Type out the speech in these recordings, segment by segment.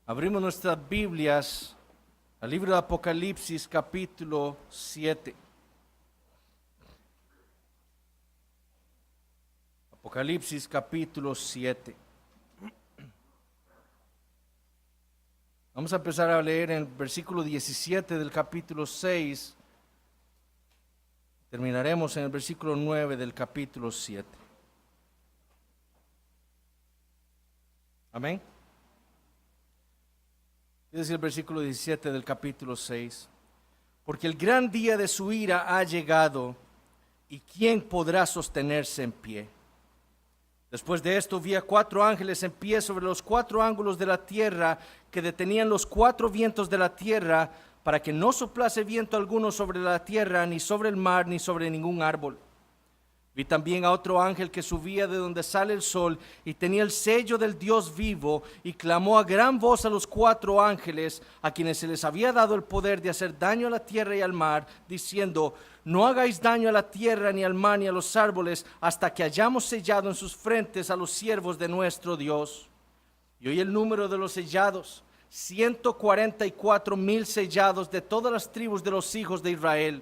Abrimos nuestras Biblias al libro de Apocalipsis capítulo 7. Apocalipsis capítulo 7. Vamos a empezar a leer en el versículo 17 del capítulo 6. Terminaremos en el versículo 9 del capítulo 7. Amén. Dice el versículo 17 del capítulo 6. Porque el gran día de su ira ha llegado, ¿y quién podrá sostenerse en pie? Después de esto vi a 4 ángeles en pie sobre los 4 ángulos de la tierra, que detenían los 4 vientos de la tierra, para que no soplase viento alguno sobre la tierra, ni sobre el mar, ni sobre ningún árbol. Vi también a otro ángel que subía de donde sale el sol, y tenía el sello del Dios vivo, y clamó a gran voz a los 4 ángeles, a quienes se les había dado el poder de hacer daño a la tierra y al mar, diciendo: no hagáis daño a la tierra, ni al mar, ni a los árboles, hasta que hayamos sellado en sus frentes a los siervos de nuestro Dios. Y oí el número de los sellados: 144,000 sellados de todas las tribus de los hijos de Israel.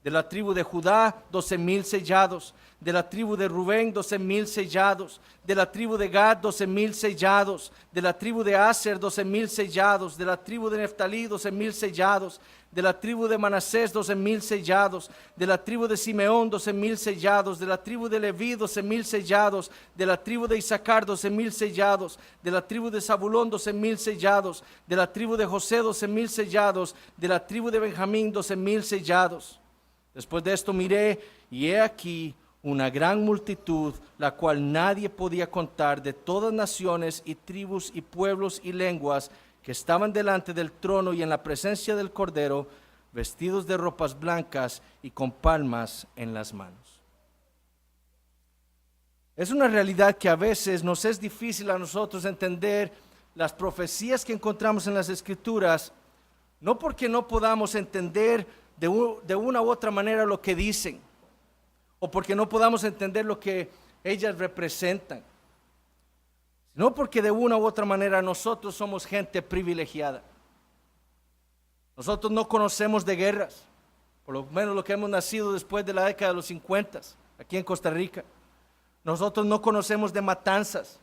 De la tribu de Judá, 12,000 sellados. De la tribu de Rubén, 12,000 sellados. De la tribu de Gad, 12,000 sellados. De la tribu de Aser, 12,000 sellados. De la tribu de Neftalí, 12,000 sellados. De la tribu de Manasés, 12,000 sellados. De la tribu de Simeón, 12,000 sellados. De la tribu de Leví, 12,000 sellados. De la tribu de Isaacar, 12,000 sellados. De la tribu de Zabulón, 12,000 sellados. De la tribu de José, 12,000 sellados. De la tribu de Benjamín, 12,000 sellados. Después de esto miré, y he aquí una gran multitud, la cual nadie podía contar, de todas naciones y tribus y pueblos y lenguas, que estaban delante del trono y en la presencia del Cordero, vestidos de ropas blancas y con palmas en las manos. Es una realidad que a veces nos es difícil a nosotros entender las profecías que encontramos en las Escrituras, no porque no podamos entender de una u otra manera lo que dicen, o porque no podamos entender lo que ellas representan, sino porque de una u otra manera nosotros somos gente privilegiada. Nosotros no conocemos de guerras, por lo menos lo que hemos nacido después de la década de los 50 aquí en Costa Rica. Nosotros no conocemos de matanzas,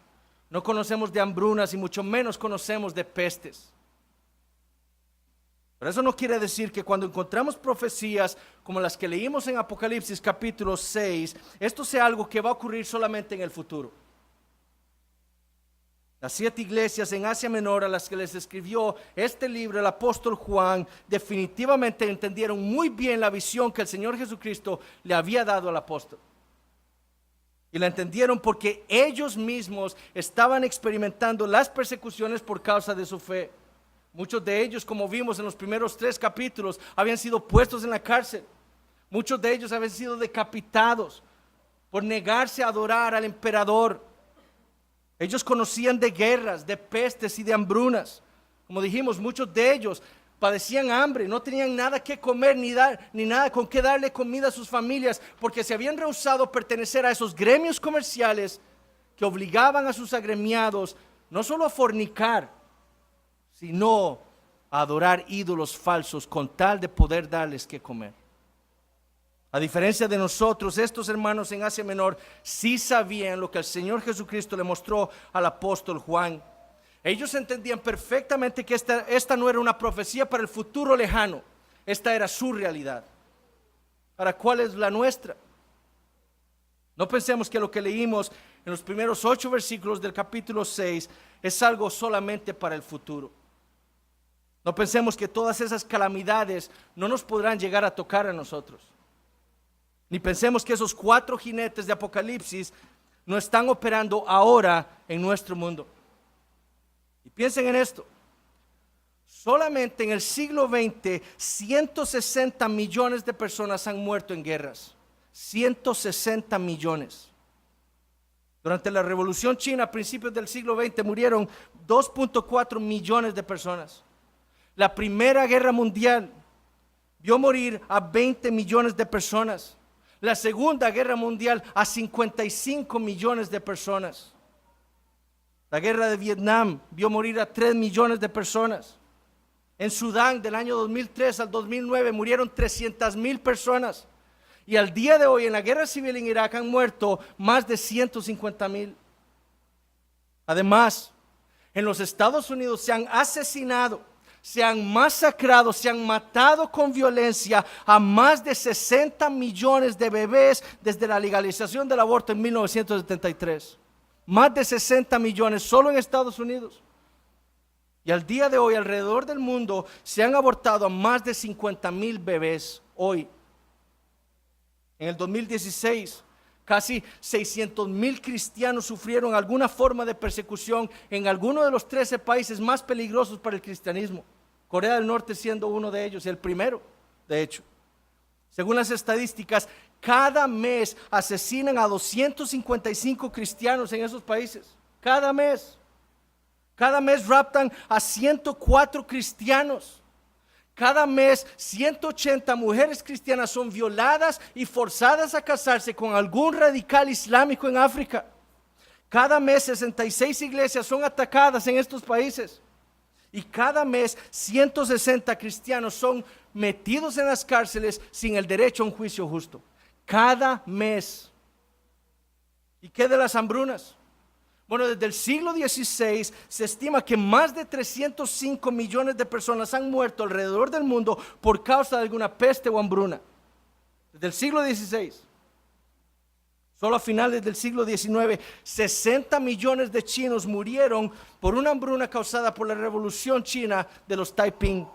no conocemos de hambrunas y mucho menos conocemos de pestes. Pero eso no quiere decir que cuando encontramos profecías como las que leímos en Apocalipsis capítulo 6, esto sea algo que va a ocurrir solamente en el futuro. Las 7 iglesias en Asia Menor a las que les escribió este libro el apóstol Juan definitivamente entendieron muy bien la visión que el Señor Jesucristo le había dado al apóstol. Y la entendieron porque ellos mismos estaban experimentando las persecuciones por causa de su fe. Muchos de ellos, como vimos en los primeros 3 capítulos, habían sido puestos en la cárcel. Muchos de ellos habían sido decapitados por negarse a adorar al emperador. Ellos conocían de guerras, de pestes y de hambrunas. Como dijimos, muchos de ellos padecían hambre, no tenían nada que comer ni nada con qué darle comida a sus familias, porque se habían rehusado pertenecer a esos gremios comerciales que obligaban a sus agremiados no solo a fornicar, sino a adorar ídolos falsos con tal de poder darles que comer. A diferencia de nosotros, estos hermanos en Asia Menor sí sabían lo que el Señor Jesucristo le mostró al apóstol Juan. Ellos entendían perfectamente que esta no era una profecía para el futuro lejano, esta era su realidad. ¿Para cuál es la nuestra? No pensemos que lo que leímos en los primeros 8 versículos del capítulo 6 es algo solamente para el futuro. No pensemos que todas esas calamidades no nos podrán llegar a tocar a nosotros. Ni pensemos que esos 4 jinetes de Apocalipsis no están operando ahora en nuestro mundo. Y piensen en esto. Solamente en el siglo XX, 160 millones de personas han muerto en guerras. 160 millones. Durante la Revolución China, a principios del siglo XX, murieron 2.4 millones de personas. La Primera Guerra Mundial vio morir a 20 millones de personas. La Segunda Guerra Mundial a 55 millones de personas. La guerra de Vietnam vio morir a 3 millones de personas. En Sudán, del año 2003 al 2009, murieron 300,000 personas. Y al día de hoy, en la guerra civil en Irak, han muerto más de 150,000. Además, en los Estados Unidos se han asesinado, se han masacrado, se han matado con violencia a más de 60 millones de bebés desde la legalización del aborto en 1973. Más de 60 millones solo en Estados Unidos. Y al día de hoy, alrededor del mundo, se han abortado a más de 50,000 bebés hoy. En el 2016, casi 600,000 cristianos sufrieron alguna forma de persecución en alguno de los 13 países más peligrosos para el cristianismo. Corea del Norte siendo uno de ellos, el primero, de hecho. Según las estadísticas, cada mes asesinan a 255 cristianos en esos países. Cada mes. Cada mes raptan a 104 cristianos. Cada mes 180 mujeres cristianas son violadas y forzadas a casarse con algún radical islámico en África. Cada mes 66 iglesias son atacadas en estos países. Y cada mes 160 cristianos son metidos en las cárceles sin el derecho a un juicio justo. Cada mes. ¿Y qué de las hambrunas? Bueno, desde el siglo XVI se estima que más de 305 millones de personas han muerto alrededor del mundo por causa de alguna peste o hambruna. Desde el siglo XVI. Solo a finales del siglo XIX, 60 millones de chinos murieron por una hambruna causada por la revolución china de los Taiping.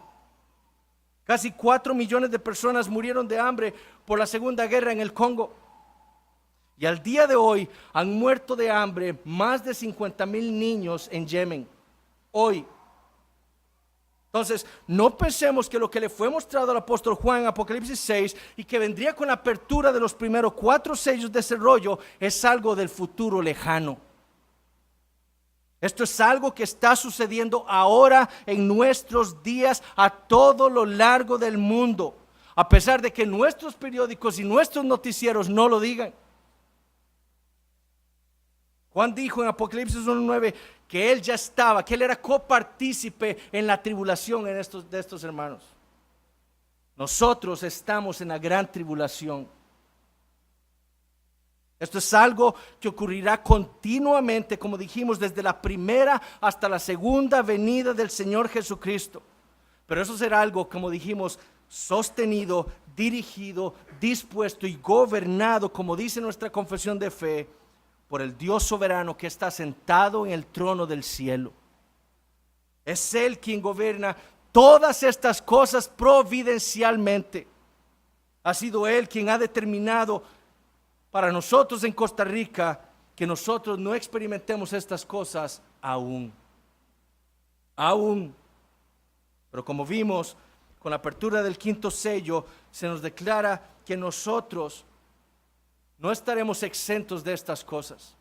Casi 4 millones de personas murieron de hambre por la Segunda Guerra en el Congo. Y al día de hoy han muerto de hambre más de 50,000 niños en Yemen. Hoy. Entonces, no pensemos que lo que le fue mostrado al apóstol Juan en Apocalipsis 6 y que vendría con la apertura de los primeros 4 sellos de ese rollo es algo del futuro lejano. Esto es algo que está sucediendo ahora en nuestros días a todo lo largo del mundo, a pesar de que nuestros periódicos y nuestros noticieros no lo digan. Juan dijo en Apocalipsis 1:9 que él ya estaba, que él era copartícipe en la tribulación de estos hermanos. Nosotros estamos en la gran tribulación. Esto es algo que ocurrirá continuamente, como dijimos, desde la primera hasta la segunda venida del Señor Jesucristo. Pero eso será algo, como dijimos, sostenido, dirigido, dispuesto y gobernado, como dice nuestra confesión de fe, por el Dios soberano que está sentado en el trono del cielo. Es Él quien gobierna todas estas cosas providencialmente. Ha sido Él quien ha determinado para nosotros en Costa Rica que nosotros no experimentemos estas cosas aún. Pero como vimos, con la apertura del 5º sello, se nos declara que nosotros no estaremos exentos de estas cosas.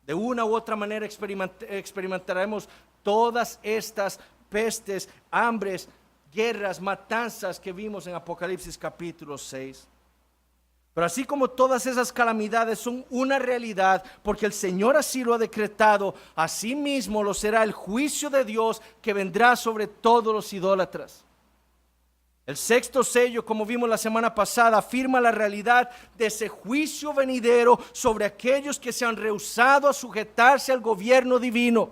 De una u otra manera experimentaremos todas estas pestes, hambres, guerras, matanzas que vimos en Apocalipsis capítulo 6. Pero así como todas esas calamidades son una realidad, porque el Señor así lo ha decretado, así mismo lo será el juicio de Dios que vendrá sobre todos los idólatras. El 6º sello, como vimos la semana pasada, afirma la realidad de ese juicio venidero sobre aquellos que se han rehusado a sujetarse al gobierno divino,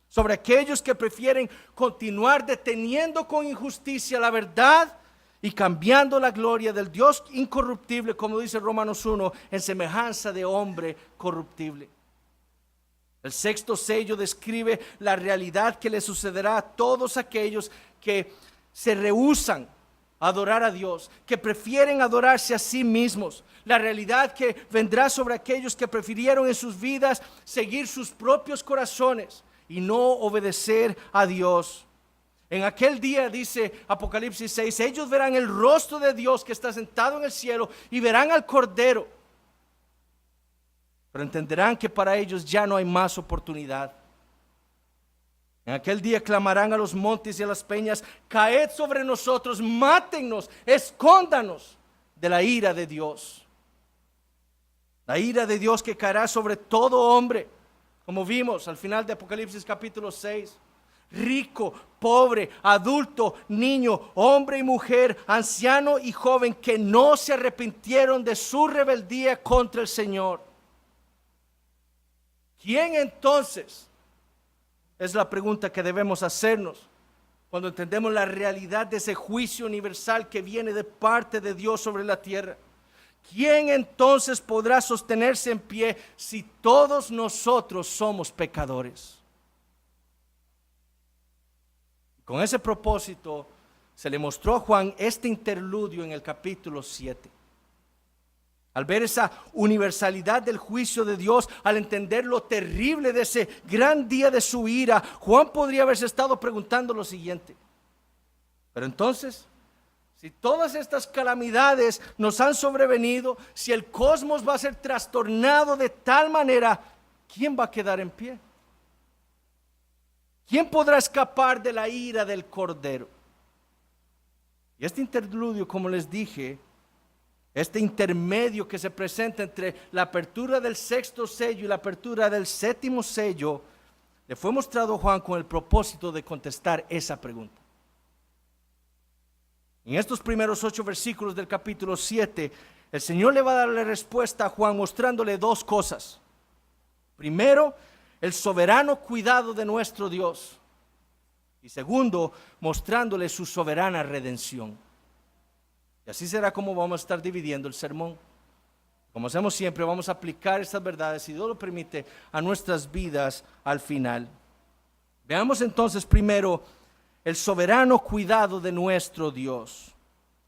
sobre aquellos que prefieren continuar deteniendo con injusticia la verdad y cambiando la gloria del Dios incorruptible, como dice Romanos 1, en semejanza de hombre corruptible. El 6º sello describe la realidad que le sucederá a todos aquellos que se rehúsan a adorar a Dios, que prefieren adorarse a sí mismos. La realidad que vendrá sobre aquellos que prefirieron en sus vidas seguir sus propios corazones y no obedecer a Dios. En aquel día, dice Apocalipsis 6, ellos verán el rostro de Dios que está sentado en el cielo y verán al Cordero. Pero entenderán que para ellos ya no hay más oportunidad. En aquel día clamarán a los montes y a las peñas: caed sobre nosotros, mátennos, escóndanos de la ira de Dios. La ira de Dios que caerá sobre todo hombre, como vimos al final de Apocalipsis capítulo 6. Rico, pobre, adulto, niño, hombre y mujer, anciano y joven, que no se arrepintieron de su rebeldía contra el Señor. ¿Quién entonces? Es la pregunta que debemos hacernos cuando entendemos la realidad de ese juicio universal que viene de parte de Dios sobre la tierra. ¿Quién entonces podrá sostenerse en pie si todos nosotros somos pecadores? Con ese propósito se le mostró a Juan este interludio en el capítulo 7. Al ver esa universalidad del juicio de Dios, al entender lo terrible de ese gran día de su ira, Juan podría haberse estado preguntando lo siguiente: pero entonces, si todas estas calamidades nos han sobrevenido, si el cosmos va a ser trastornado de tal manera, ¿quién va a quedar en pie? ¿Quién podrá escapar de la ira del Cordero? Y este interludio, como les dije, este intermedio que se presenta entre la apertura del sexto sello y la apertura del séptimo sello, le fue mostrado a Juan con el propósito de contestar esa pregunta. En estos primeros 8 versículos del capítulo 7, el Señor le va a dar la respuesta a Juan mostrándole 2 cosas. Primero, el soberano cuidado de nuestro Dios. Y segundo, mostrándole su soberana redención. Y así será como vamos a estar dividiendo el sermón. Como hacemos siempre, vamos a aplicar estas verdades, si Dios lo permite, a nuestras vidas al final. Veamos entonces primero el soberano cuidado de nuestro Dios.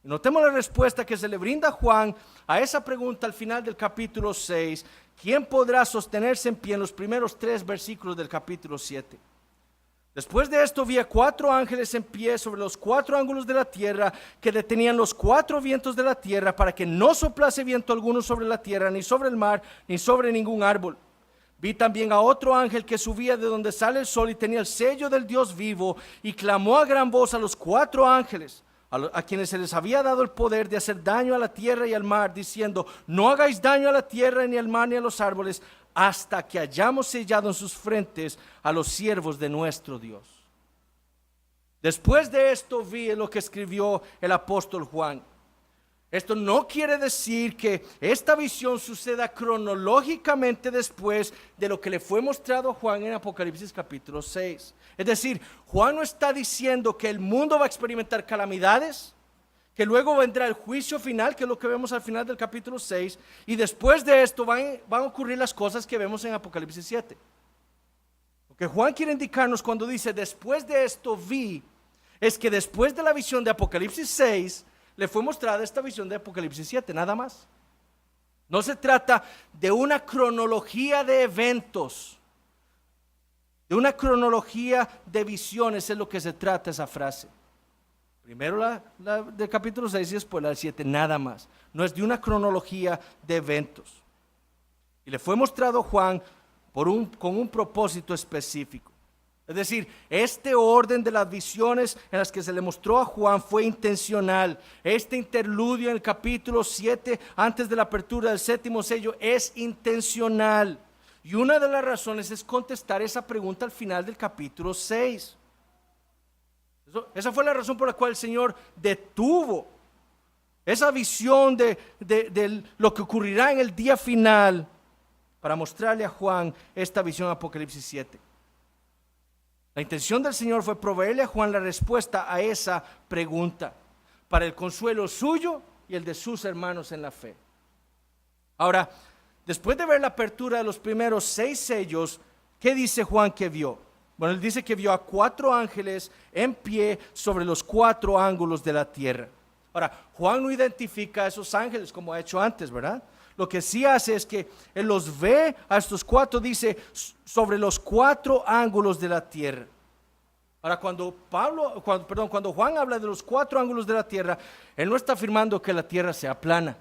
Y notemos la respuesta que se le brinda a Juan a esa pregunta al final del capítulo 6. ¿Quién podrá sostenerse en pie? En los primeros 3 versículos del capítulo 7. Después de esto vi a 4 ángeles en pie sobre los 4 ángulos de la tierra, que detenían los 4 vientos de la tierra, para que no soplase viento alguno sobre la tierra, ni sobre el mar, ni sobre ningún árbol. Vi también a otro ángel que subía de donde sale el sol y tenía el sello del Dios vivo, y clamó a gran voz a los 4 ángeles, a quienes se les había dado el poder de hacer daño a la tierra y al mar, diciendo: no hagáis daño a la tierra, ni al mar, ni a los árboles, hasta que hayamos sellado en sus frentes a los siervos de nuestro Dios. Después de esto vi lo que escribió el apóstol Juan. Esto no quiere decir que esta visión suceda cronológicamente después de lo que le fue mostrado a Juan en Apocalipsis capítulo 6. Es decir, Juan no está diciendo que el mundo va a experimentar calamidades, que luego vendrá el juicio final, que es lo que vemos al final del capítulo 6, y después de esto van a ocurrir las cosas que vemos en Apocalipsis 7. Lo que Juan quiere indicarnos cuando dice después de esto vi, es que después de la visión de Apocalipsis 6, le fue mostrada esta visión de Apocalipsis 7, nada más. No se trata de una cronología de eventos, de una cronología de visiones, es lo que se trata esa frase. Primero la del capítulo 6 y después la del 7, nada más. No es de una cronología de eventos. Y le fue mostrado a Juan con un propósito específico. Es decir, este orden de las visiones en las que se le mostró a Juan fue intencional. Este interludio en el capítulo 7, antes de la apertura del séptimo sello, es intencional. Y una de las razones es contestar esa pregunta al final del capítulo 6. Esa fue la razón por la cual el Señor detuvo esa visión de lo que ocurrirá en el día final para mostrarle a Juan esta visión de Apocalipsis 7. La intención del Señor fue proveerle a Juan la respuesta a esa pregunta para el consuelo suyo y el de sus hermanos en la fe. Ahora, después de ver la apertura de los primeros 6 sellos, ¿qué dice Juan que vio? Bueno, él dice que vio a 4 ángeles en pie sobre los 4 ángulos de la tierra. Ahora, Juan no identifica a esos ángeles como ha hecho antes, ¿verdad? Lo que sí hace es que él los ve a estos 4, dice, sobre los 4 ángulos de la tierra. Ahora, cuando Juan habla de los 4 ángulos de la tierra, él no está afirmando que la tierra sea plana.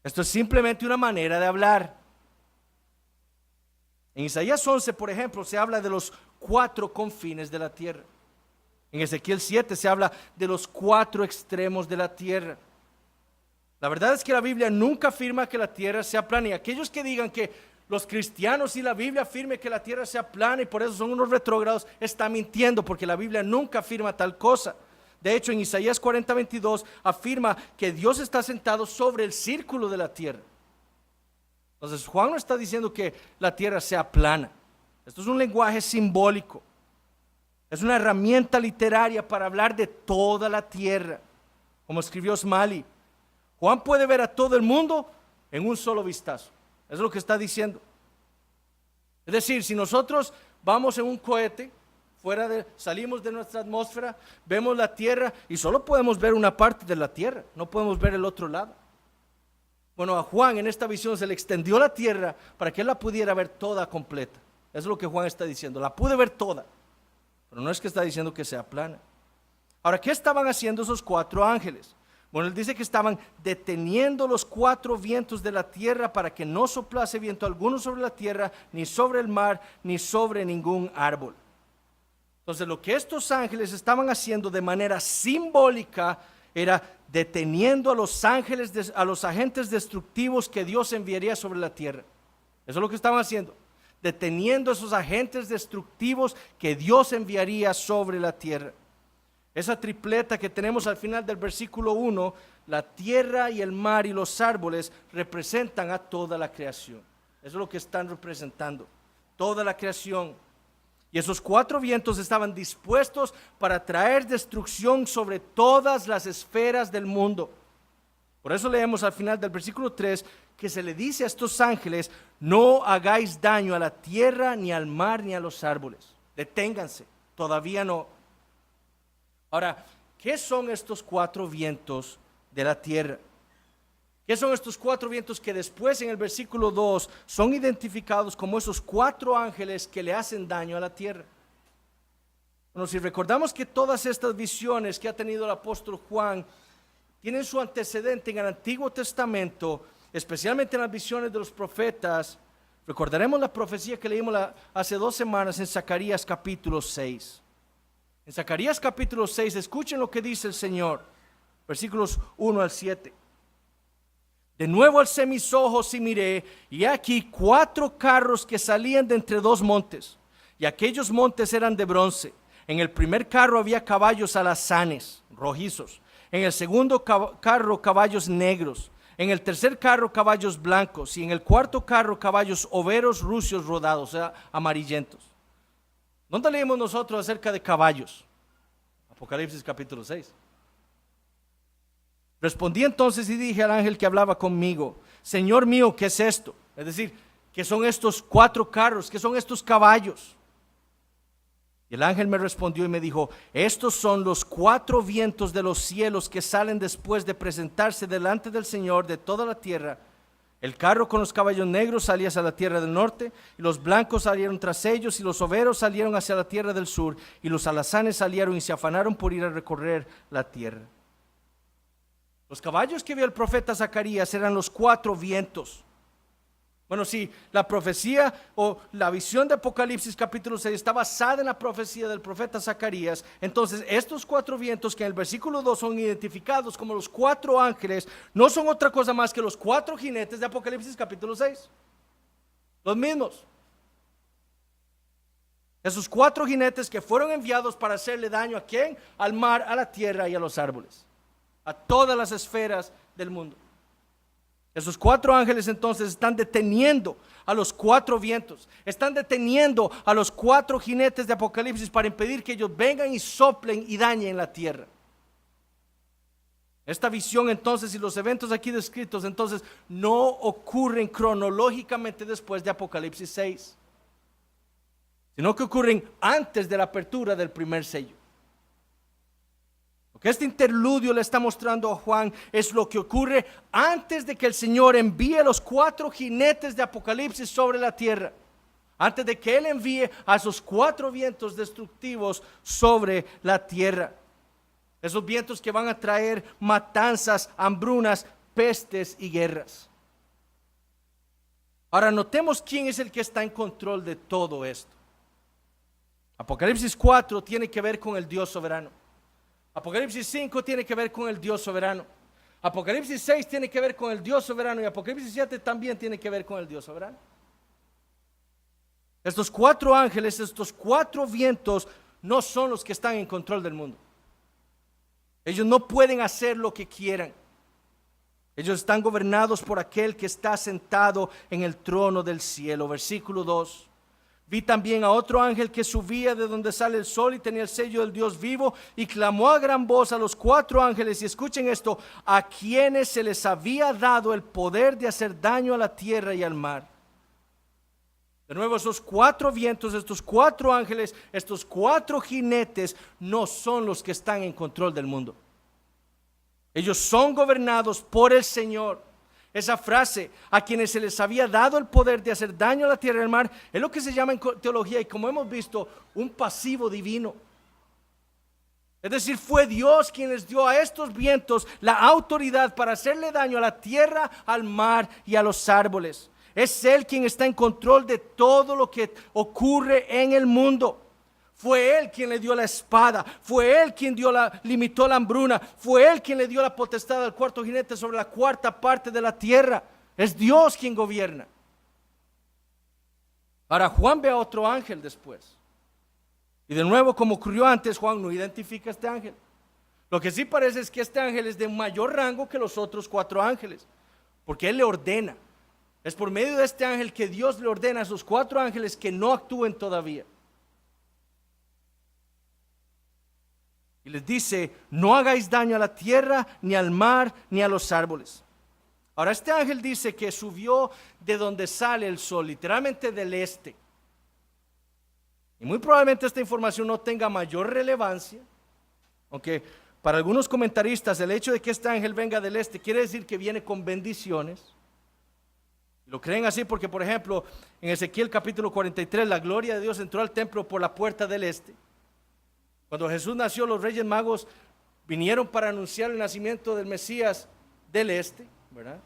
Esto es simplemente una manera de hablar. En Isaías 11, por ejemplo, se habla de los 4 confines de la tierra. En Ezequiel 7 se habla de los 4 extremos de la tierra. La verdad es que la Biblia nunca afirma que la tierra sea plana, y aquellos que digan que los cristianos y la Biblia afirme que la tierra sea plana y por eso son unos retrógrados, está mintiendo, porque la Biblia nunca afirma tal cosa. De hecho, en Isaías 40:22 afirma que Dios está sentado sobre el círculo de la tierra. Entonces Juan no está diciendo que la tierra sea plana. Esto es un lenguaje simbólico. Es una herramienta literaria para hablar de toda la tierra. Como escribió Smalley, Juan puede ver a todo el mundo en un solo vistazo. Es lo que está diciendo. Es decir, si nosotros vamos en un cohete, salimos de nuestra atmósfera, vemos la tierra y solo podemos ver una parte de la tierra, no podemos ver el otro lado. Bueno, a Juan en esta visión se le extendió la tierra para que él la pudiera ver toda completa. Eso es lo que Juan está diciendo, la pude ver toda, pero no es que está diciendo que sea plana. Ahora, ¿qué estaban haciendo esos 4 ángeles? Bueno, él dice que estaban deteniendo los 4 vientos de la tierra para que no soplase viento alguno sobre la tierra, ni sobre el mar, ni sobre ningún árbol. Entonces, lo que estos ángeles estaban haciendo de manera simbólica era deteniendo a los ángeles, a los agentes destructivos que Dios enviaría sobre la tierra. Eso es lo que estaban haciendo, deteniendo a esos agentes destructivos que Dios enviaría sobre la tierra. Esa tripleta que tenemos al final del versículo 1, la tierra y el mar y los árboles, representan a toda la creación. Eso es lo que están representando, toda la creación. Y esos 4 vientos estaban dispuestos para traer destrucción sobre todas las esferas del mundo. Por eso leemos al final del versículo 3 que se le dice a estos ángeles: no hagáis daño a la tierra, ni al mar, ni a los árboles. Deténganse, todavía no. Ahora, ¿qué son estos 4 vientos de la tierra? ¿Qué son estos 4 vientos que después en el versículo 2 son identificados como esos 4 ángeles que le hacen daño a la tierra? Bueno, si recordamos que todas estas visiones que ha tenido el apóstol Juan tienen su antecedente en el Antiguo Testamento, especialmente en las visiones de los profetas, recordaremos la profecía que leímos hace 2 semanas en Zacarías capítulo 6. En Zacarías capítulo 6, escuchen lo que dice el Señor, versículos 1 al 7. De nuevo alcé mis ojos y miré, y aquí 4 carros que salían de entre 2 montes, y aquellos montes eran de bronce. En el primer carro había caballos alazanes, rojizos. En el segundo carro caballos negros. En el tercer carro caballos blancos. Y en el cuarto carro caballos overos, rucios, rodados, o sea, amarillentos. ¿Dónde leemos nosotros acerca de caballos? Apocalipsis capítulo 6. Respondí entonces y dije al ángel que hablaba conmigo: Señor mío, ¿qué es esto? Es decir, ¿qué son estos 4 carros? ¿Qué son estos caballos? Y el ángel me respondió y me dijo: estos son los 4 vientos de los cielos que salen después de presentarse delante del Señor de toda la tierra. El carro con los caballos negros salía hacia la tierra del norte, y los blancos salieron tras ellos, y los overos salieron hacia la tierra del sur, y los alazanes salieron y se afanaron por ir a recorrer la tierra. Los caballos que vio el profeta Zacarías eran los 4 vientos. Bueno, si la profecía o la visión de Apocalipsis capítulo 6 está basada en la profecía del profeta Zacarías, entonces estos 4 vientos que en el versículo 2 son identificados como los 4 ángeles, no son otra cosa más que los 4 jinetes de Apocalipsis capítulo 6. Los mismos. Esos 4 jinetes que fueron enviados para hacerle daño ¿a quién? Al mar, a la tierra y a los árboles, a todas las esferas del mundo. Esos 4 ángeles entonces están deteniendo a los 4 vientos, están deteniendo a los 4 jinetes de Apocalipsis para impedir que ellos vengan y soplen y dañen la tierra. Esta visión entonces y los eventos aquí descritos entonces no ocurren cronológicamente después de Apocalipsis 6, sino que ocurren antes de la apertura del primer sello. Lo que este interludio le está mostrando a Juan es lo que ocurre antes de que el Señor envíe los 4 jinetes de Apocalipsis sobre la tierra, antes de que Él envíe a esos 4 vientos destructivos sobre la tierra. Esos vientos que van a traer matanzas, hambrunas, pestes y guerras. Ahora notemos quién es el que está en control de todo esto. Apocalipsis 4 tiene que ver con el Dios soberano. Apocalipsis 5 tiene que ver con el Dios soberano. Apocalipsis 6 tiene que ver con el Dios soberano. Y Apocalipsis 7 también tiene que ver con el Dios soberano. Estos 4 ángeles, estos 4 vientos, no son los que están en control del mundo. Ellos no pueden hacer lo que quieran. Ellos están gobernados por aquel que está sentado en el trono del cielo. Versículo 2. Vi también a otro ángel que subía de donde sale el sol y tenía el sello del Dios vivo, y clamó a gran voz a los 4 ángeles, y escuchen esto, a quienes se les había dado el poder de hacer daño a la tierra y al mar. De nuevo, esos 4 vientos, estos 4 ángeles, estos 4 jinetes no son los que están en control del mundo. Ellos son gobernados por el Señor. Esa frase, a quienes se les había dado el poder de hacer daño a la tierra y al mar, es lo que se llama en teología, y como hemos visto, un pasivo divino. Es decir, fue Dios quien les dio a estos vientos la autoridad para hacerle daño a la tierra, al mar y a los árboles. Es Él quien está en control de todo lo que ocurre en el mundo. Fue Él quien le dio la espada, fue Él quien limitó la hambruna, fue Él quien le dio la potestad al 4 jinete sobre la 4ª parte de la tierra. Es Dios quien gobierna. Ahora Juan ve a otro ángel después. Y de nuevo, como ocurrió antes, Juan no identifica a este ángel. Lo que sí parece es que este ángel es de mayor rango que los otros 4 ángeles, porque Él le ordena. Es por medio de este ángel que Dios le ordena a esos 4 ángeles que no actúen todavía. Y les dice, no hagáis daño a la tierra, ni al mar, ni a los árboles. Ahora este ángel dice que subió de donde sale el sol, literalmente del este. Y muy probablemente esta información no tenga mayor relevancia, aunque para algunos comentaristas el hecho de que este ángel venga del este quiere decir que viene con bendiciones. Lo creen así porque, por ejemplo, en Ezequiel capítulo 43, la gloria de Dios entró al templo por la puerta del este. Cuando Jesús nació, los reyes magos vinieron para anunciar el nacimiento del Mesías del este, ¿verdad?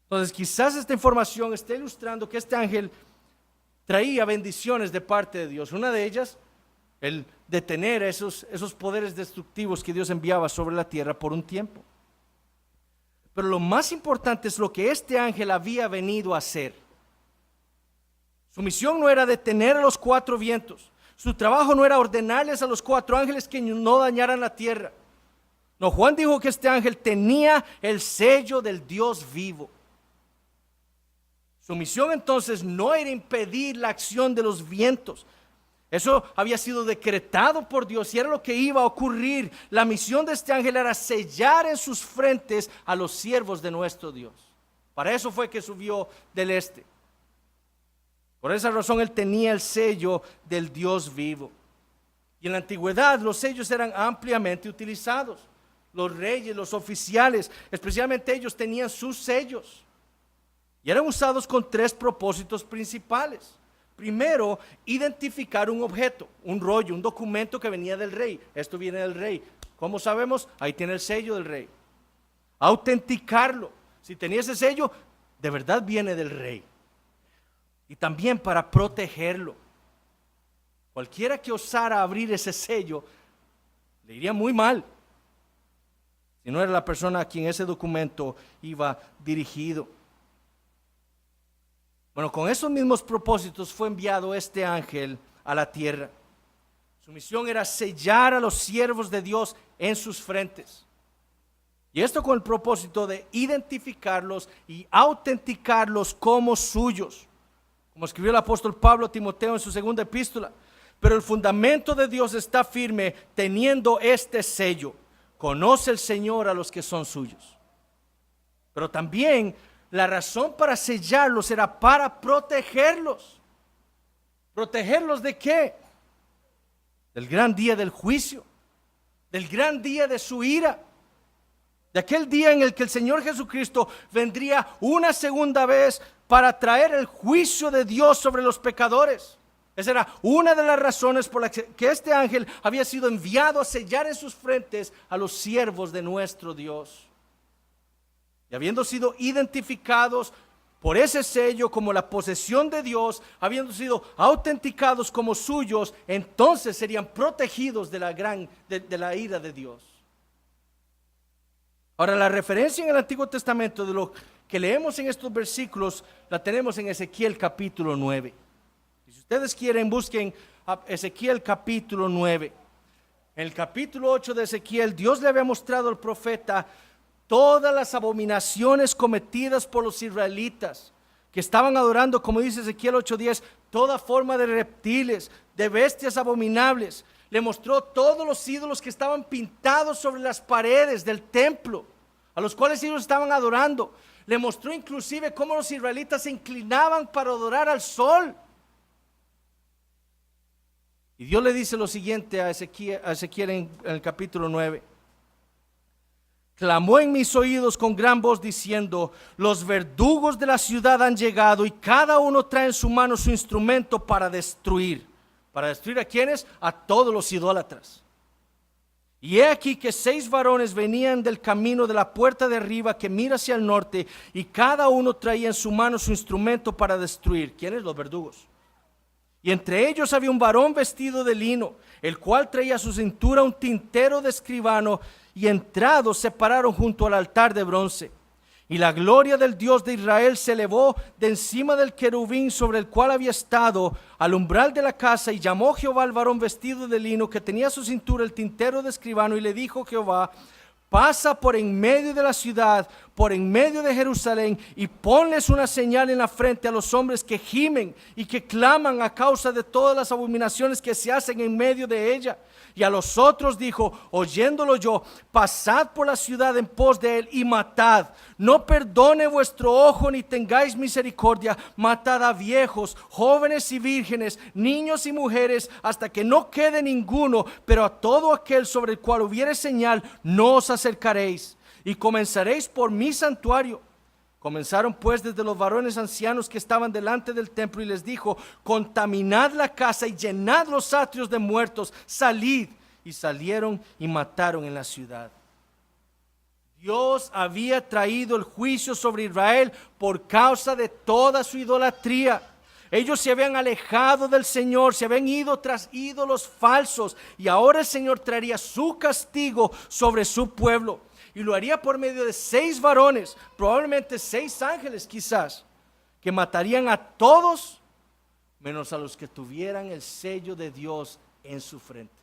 Entonces quizás esta información esté ilustrando que este ángel traía bendiciones de parte de Dios. Una de ellas, el detener esos poderes destructivos que Dios enviaba sobre la tierra por un tiempo. Pero lo más importante es lo que este ángel había venido a hacer. Su misión no era detener a los 4 vientos. Su trabajo no era ordenarles a los 4 ángeles que no dañaran la tierra. No, Juan dijo que este ángel tenía el sello del Dios vivo. Su misión entonces no era impedir la acción de los vientos. Eso había sido decretado por Dios y era lo que iba a ocurrir. La misión de este ángel era sellar en sus frentes a los siervos de nuestro Dios. Para eso fue que subió del este. Por esa razón él tenía el sello del Dios vivo. Y en la antigüedad los sellos eran ampliamente utilizados. Los reyes, los oficiales, especialmente ellos tenían sus sellos. Y eran usados con 3 propósitos principales. Primero, identificar un objeto, un rollo, un documento que venía del rey. Esto viene del rey. ¿Cómo sabemos? Ahí tiene el sello del rey. Autenticarlo. Si tenía ese sello, de verdad viene del rey. Y también para protegerlo. Cualquiera que osara abrir ese sello, le iría muy mal. Si no era la persona a quien ese documento iba dirigido. Bueno, con esos mismos propósitos fue enviado este ángel a la tierra. Su misión era sellar a los siervos de Dios en sus frentes. Y esto con el propósito de identificarlos y autenticarlos como suyos. Como escribió el apóstol Pablo a Timoteo en su 2ª epístola. Pero el fundamento de Dios está firme teniendo este sello. Conoce el Señor a los que son suyos. Pero también la razón para sellarlos era para protegerlos. ¿Protegerlos de qué? Del gran día del juicio, del gran día de su ira, de aquel día en el que el Señor Jesucristo vendría una segunda vez para traer el juicio de Dios sobre los pecadores. Esa era una de las razones por las que este ángel había sido enviado a sellar en sus frentes a los siervos de nuestro Dios. Y habiendo sido identificados por ese sello como la posesión de Dios, habiendo sido autenticados como suyos, entonces serían protegidos de la ira de Dios. Ahora, la referencia en el Antiguo Testamento de lo que leemos en estos versículos la tenemos en Ezequiel capítulo 9. ustedes quieren, busquen a Ezequiel capítulo 9. En el capítulo 8 de Ezequiel, Dios le había mostrado al profeta todas las abominaciones cometidas por los israelitas, que estaban adorando, como dice Ezequiel 8:10, toda forma de reptiles, de bestias abominables. Le mostró todos los ídolos que estaban pintados sobre las paredes del templo, a los cuales ellos estaban adorando. Le mostró inclusive cómo los israelitas se inclinaban para adorar al sol. Y Dios le dice lo siguiente a Ezequiel en el capítulo 9. Clamó en mis oídos con gran voz diciendo: los verdugos de la ciudad han llegado y cada uno trae en su mano su instrumento para destruir. ¿Para destruir a quiénes? A todos los idólatras. Y he aquí que 6 varones venían del camino de la puerta de arriba que mira hacia el norte, y cada uno traía en su mano su instrumento para destruir. ¿Quiénes? Los verdugos. Y entre ellos había un varón vestido de lino, el cual traía a su cintura un tintero de escribano, y entrados se pararon junto al altar de bronce. Y la gloria del Dios de Israel se elevó de encima del querubín sobre el cual había estado al umbral de la casa, y llamó Jehová al varón vestido de lino que tenía a su cintura el tintero de escribano, y le dijo Jehová: pasa por en medio de la ciudad, por en medio de Jerusalén, y ponles una señal en la frente a los hombres que gimen y que claman a causa de todas las abominaciones que se hacen en medio de ella. Y a los otros dijo, oyéndolo yo: pasad por la ciudad en pos de él y matad. No perdone vuestro ojo ni tengáis misericordia. Matad a viejos, jóvenes y vírgenes, niños y mujeres, hasta que no quede ninguno. Pero a todo aquel sobre el cual hubiere señal, no os acercaréis. Y comenzaréis por mi santuario. Comenzaron pues desde los varones ancianos que estaban delante del templo, y les dijo: contaminad la casa y llenad los atrios de muertos, salid. Y salieron y mataron en la ciudad. Dios había traído el juicio sobre Israel por causa de toda su idolatría. Ellos se habían alejado del Señor, se habían ido tras ídolos falsos, y ahora el Señor traería su castigo sobre su pueblo. Y lo haría por medio de 6 varones, probablemente 6 ángeles quizás, que matarían a todos menos a los que tuvieran el sello de Dios en su frente.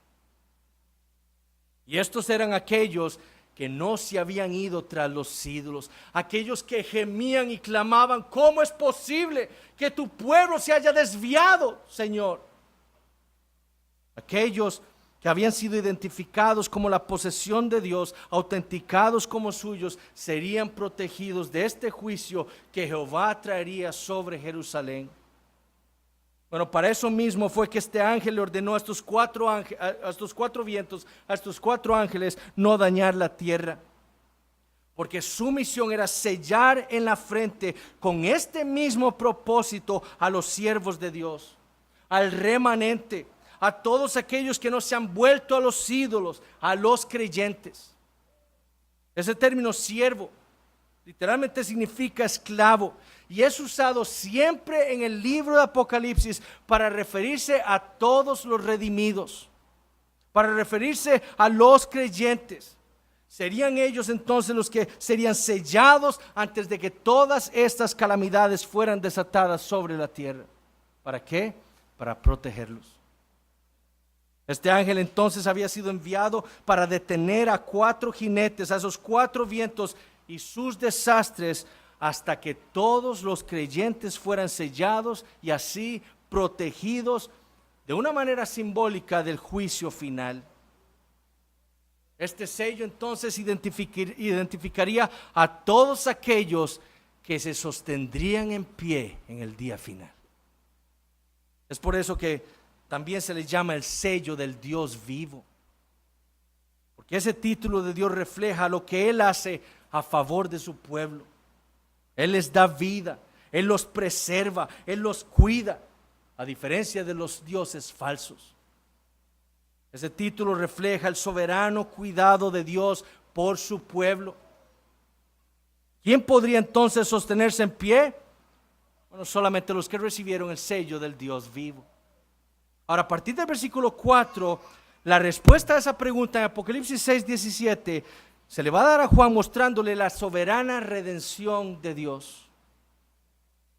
Y estos eran aquellos que no se habían ido tras los ídolos, aquellos que gemían y clamaban: ¿cómo es posible que tu pueblo se haya desviado, Señor? Aquellos que habían sido identificados como la posesión de Dios, autenticados como suyos, serían protegidos de este juicio que Jehová traería sobre Jerusalén. Bueno, para eso mismo fue que este ángel le ordenó a estos 4 vientos, a estos 4 ángeles, no dañar la tierra. Porque su misión era sellar en la frente con este mismo propósito a los siervos de Dios, al remanente, a todos aquellos que no se han vuelto a los ídolos, a los creyentes. Ese término siervo literalmente significa esclavo, y es usado siempre en el libro de Apocalipsis para referirse a todos los redimidos, para referirse a los creyentes. Serían ellos entonces los que serían sellados antes de que todas estas calamidades fueran desatadas sobre la tierra. ¿Para qué? Para protegerlos. Este ángel entonces había sido enviado para detener a 4 jinetes, a esos 4 vientos y sus desastres, hasta que todos los creyentes fueran sellados y así protegidos de una manera simbólica del juicio final. Este sello entonces identificaría a todos aquellos que se sostendrían en pie en el día final. Es por eso que también se le llama el sello del Dios vivo, porque ese título de Dios refleja lo que Él hace a favor de su pueblo. Él les da vida, Él los preserva, Él los cuida, a diferencia de los dioses falsos. Ese título refleja el soberano cuidado de Dios por su pueblo. ¿Quién podría entonces sostenerse en pie? Bueno, solamente los que recibieron el sello del Dios vivo. Ahora, a partir del versículo 4, la respuesta a esa pregunta en Apocalipsis 6:17 se le va a dar a Juan, mostrándole la soberana redención de Dios.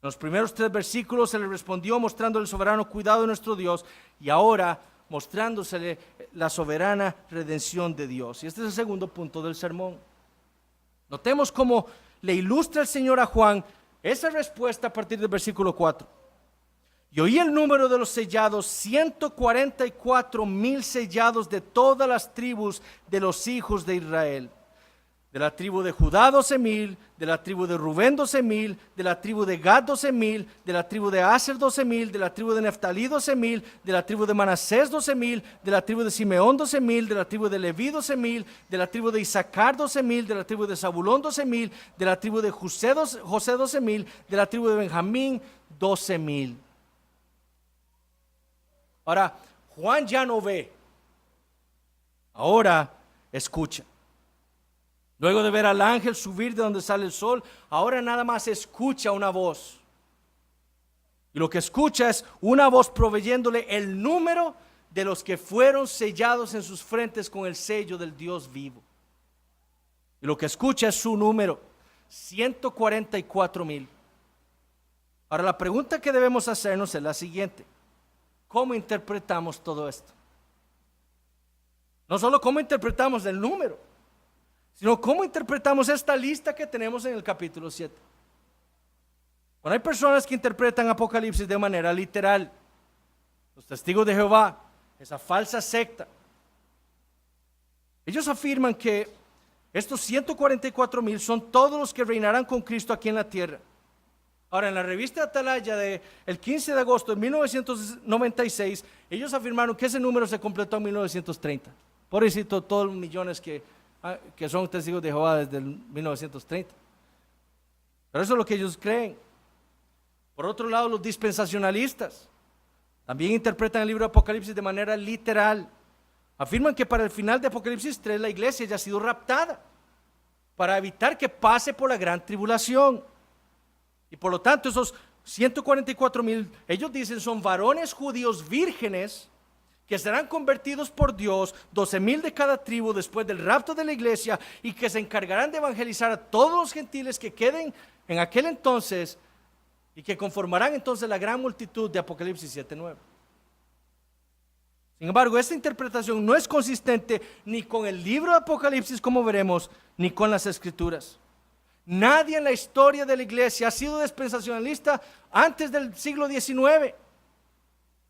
En los primeros 3 versículos se le respondió mostrando el soberano cuidado de nuestro Dios, y ahora mostrándosele la soberana redención de Dios. Y este es el segundo punto del sermón. Notemos cómo le ilustra el Señor a Juan esa respuesta a partir del versículo 4. Y oí el número de los sellados, 144,000 sellados de todas las tribus de los hijos de Israel. De la tribu de Judá 12,000, de la tribu de Rubén 12,000, de la tribu de Gad 12,000, de la tribu de Aser 12,000, de la tribu de Neftalí 12,000, de la tribu de Manasés 12,000, de la tribu de Simeón 12,000, de la tribu de Leví 12,000, de la tribu de Isaacar 12,000, de la tribu de Zabulón 12,000, de la tribu de José 12,000, de la tribu de Benjamín 12,000. Ahora, Juan ya no ve, ahora escucha. Luego de ver al ángel subir de donde sale el sol, ahora nada más escucha una voz. Y lo que escucha es una voz proveyéndole el número de los que fueron sellados en sus frentes con el sello del Dios vivo. Y lo que escucha es su número, 144,000. Ahora la pregunta que debemos hacernos es la siguiente: ¿cómo interpretamos todo esto? No solo cómo interpretamos el número, sino cómo interpretamos esta lista que tenemos en el capítulo 7. Bueno, hay personas que interpretan Apocalipsis de manera literal. Los testigos de Jehová, esa falsa secta, ellos afirman que estos 144,000 son todos los que reinarán con Cristo aquí en la tierra. Ahora, en la revista Atalaya del 15 de agosto de 1996, ellos afirmaron que ese número se completó en 1930. Pobrecito, todos los millones que son testigos de Jehová desde el 1930. Pero eso es lo que ellos creen. Por otro lado, los dispensacionalistas también interpretan el libro de Apocalipsis de manera literal. Afirman que para el final de Apocalipsis 3 la iglesia ya ha sido raptada para evitar que pase por la gran tribulación. Y por lo tanto esos 144,000, ellos dicen, son varones judíos vírgenes que serán convertidos por Dios, 12,000 de cada tribu después del rapto de la iglesia, y que se encargarán de evangelizar a todos los gentiles que queden en aquel entonces y que conformarán entonces la gran multitud de Apocalipsis 7:9. Sin embargo, esta interpretación no es consistente ni con el libro de Apocalipsis, como veremos, ni con las Escrituras. Nadie en la historia de la iglesia ha sido dispensacionalista antes del siglo XIX,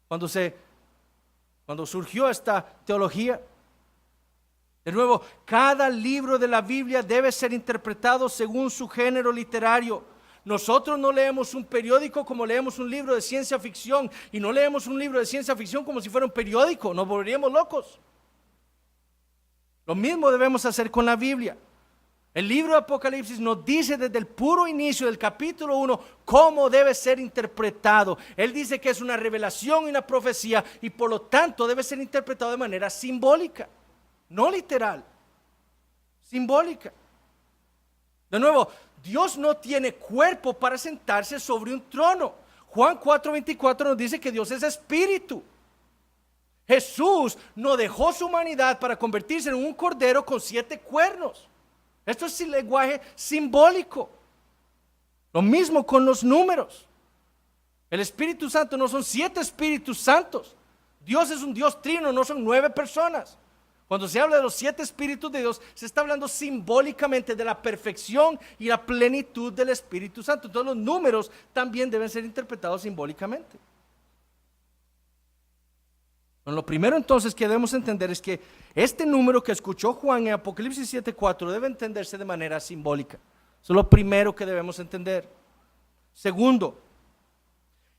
cuando surgió esta teología. De nuevo, cada libro de la Biblia debe ser interpretado según su género literario. Nosotros no leemos un periódico como leemos un libro de ciencia ficción, y no leemos un libro de ciencia ficción como si fuera un periódico, nos volveríamos locos. Lo mismo debemos hacer con la Biblia. El libro de Apocalipsis nos dice desde el puro inicio del capítulo 1 cómo debe ser interpretado. Él dice que es una revelación y una profecía, y por lo tanto debe ser interpretado de manera simbólica, no literal, simbólica. De nuevo, Dios no tiene cuerpo para sentarse sobre un trono. Juan 4:24 nos dice que Dios es espíritu. Jesús no dejó su humanidad para convertirse en un cordero con 7 cuernos. Esto es el lenguaje simbólico. Lo mismo con los números. El Espíritu Santo no son 7 Espíritus Santos. Dios es un Dios trino, no son 9 personas. Cuando se habla de los 7 Espíritus de Dios, se está hablando simbólicamente de la perfección y la plenitud del Espíritu Santo. Entonces los números también deben ser interpretados simbólicamente. Bueno, lo primero entonces que debemos entender es que este número que escuchó Juan en Apocalipsis 7:4 debe entenderse de manera simbólica. Eso es lo primero que debemos entender. Segundo,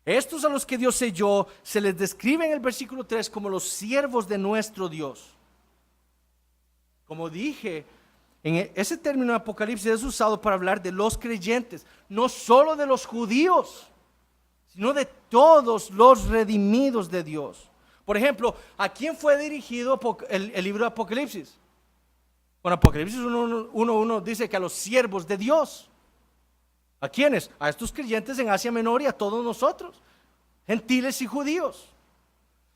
estos a los que Dios selló se les describe en el versículo 3 como los siervos de nuestro Dios. Como dije, ese término de Apocalipsis es usado para hablar de los creyentes, no solo de los judíos, sino de todos los redimidos de Dios. Por ejemplo, ¿a quién fue dirigido el libro de Apocalipsis? Bueno, Apocalipsis 1:1 dice que a los siervos de Dios. ¿A quiénes? A estos creyentes en Asia Menor y a todos nosotros, gentiles y judíos.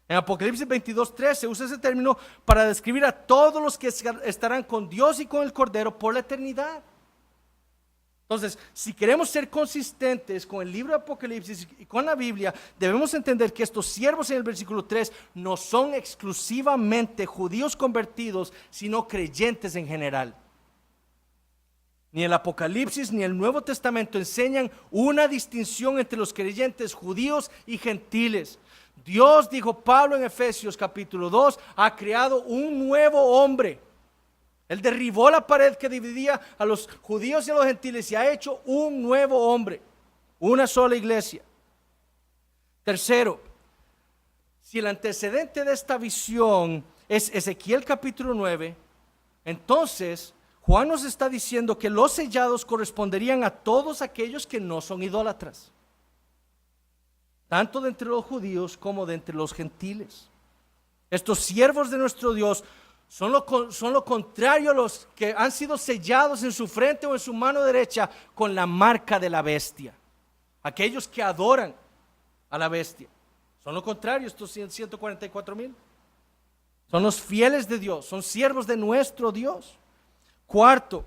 En Apocalipsis 22:3 se usa ese término para describir a todos los que estarán con Dios y con el Cordero por la eternidad. Entonces, si queremos ser consistentes con el libro de Apocalipsis y con la Biblia, debemos entender que estos siervos en el versículo 3 no son exclusivamente judíos convertidos, sino creyentes en general. Ni el Apocalipsis ni el Nuevo Testamento enseñan una distinción entre los creyentes judíos y gentiles. Dios, dijo Pablo en Efesios capítulo 2, ha creado un nuevo hombre. Él derribó la pared que dividía a los judíos y a los gentiles y ha hecho un nuevo hombre, una sola iglesia. Tercero, si el antecedente de esta visión es Ezequiel capítulo 9, entonces Juan nos está diciendo que los sellados corresponderían a todos aquellos que no son idólatras, tanto de entre los judíos como de entre los gentiles. Estos siervos de nuestro Dios son lo contrario a los que han sido sellados en su frente o en su mano derecha con la marca de la bestia. Aquellos que adoran a la bestia son lo contrario, estos 144,000. Son los fieles de Dios, son siervos de nuestro Dios. Cuarto,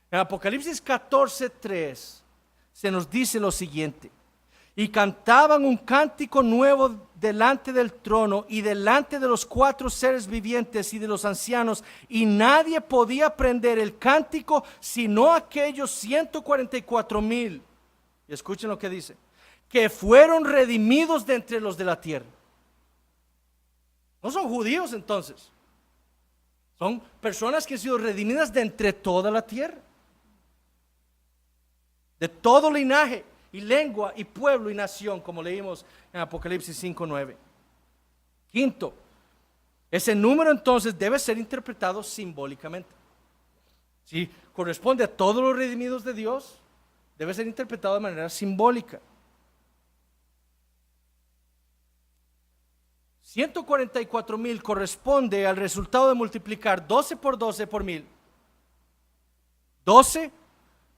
en Apocalipsis 14:3 se nos dice lo siguiente: y cantaban un cántico nuevo delante del trono y delante de los 4 seres vivientes y de los ancianos, y nadie podía aprender el cántico sino aquellos 144,000. Y escuchen lo que dice: que fueron redimidos de entre los de la tierra. No son judíos entonces, son personas que han sido redimidas de entre toda la tierra, de todo linaje y lengua y pueblo y nación, como leímos en Apocalipsis 5:9. Quinto, ese número entonces debe ser interpretado simbólicamente. Si corresponde a todos los redimidos de Dios, debe ser interpretado de manera simbólica. 144,000 corresponde al resultado de multiplicar 12 por 12 por 1000. 12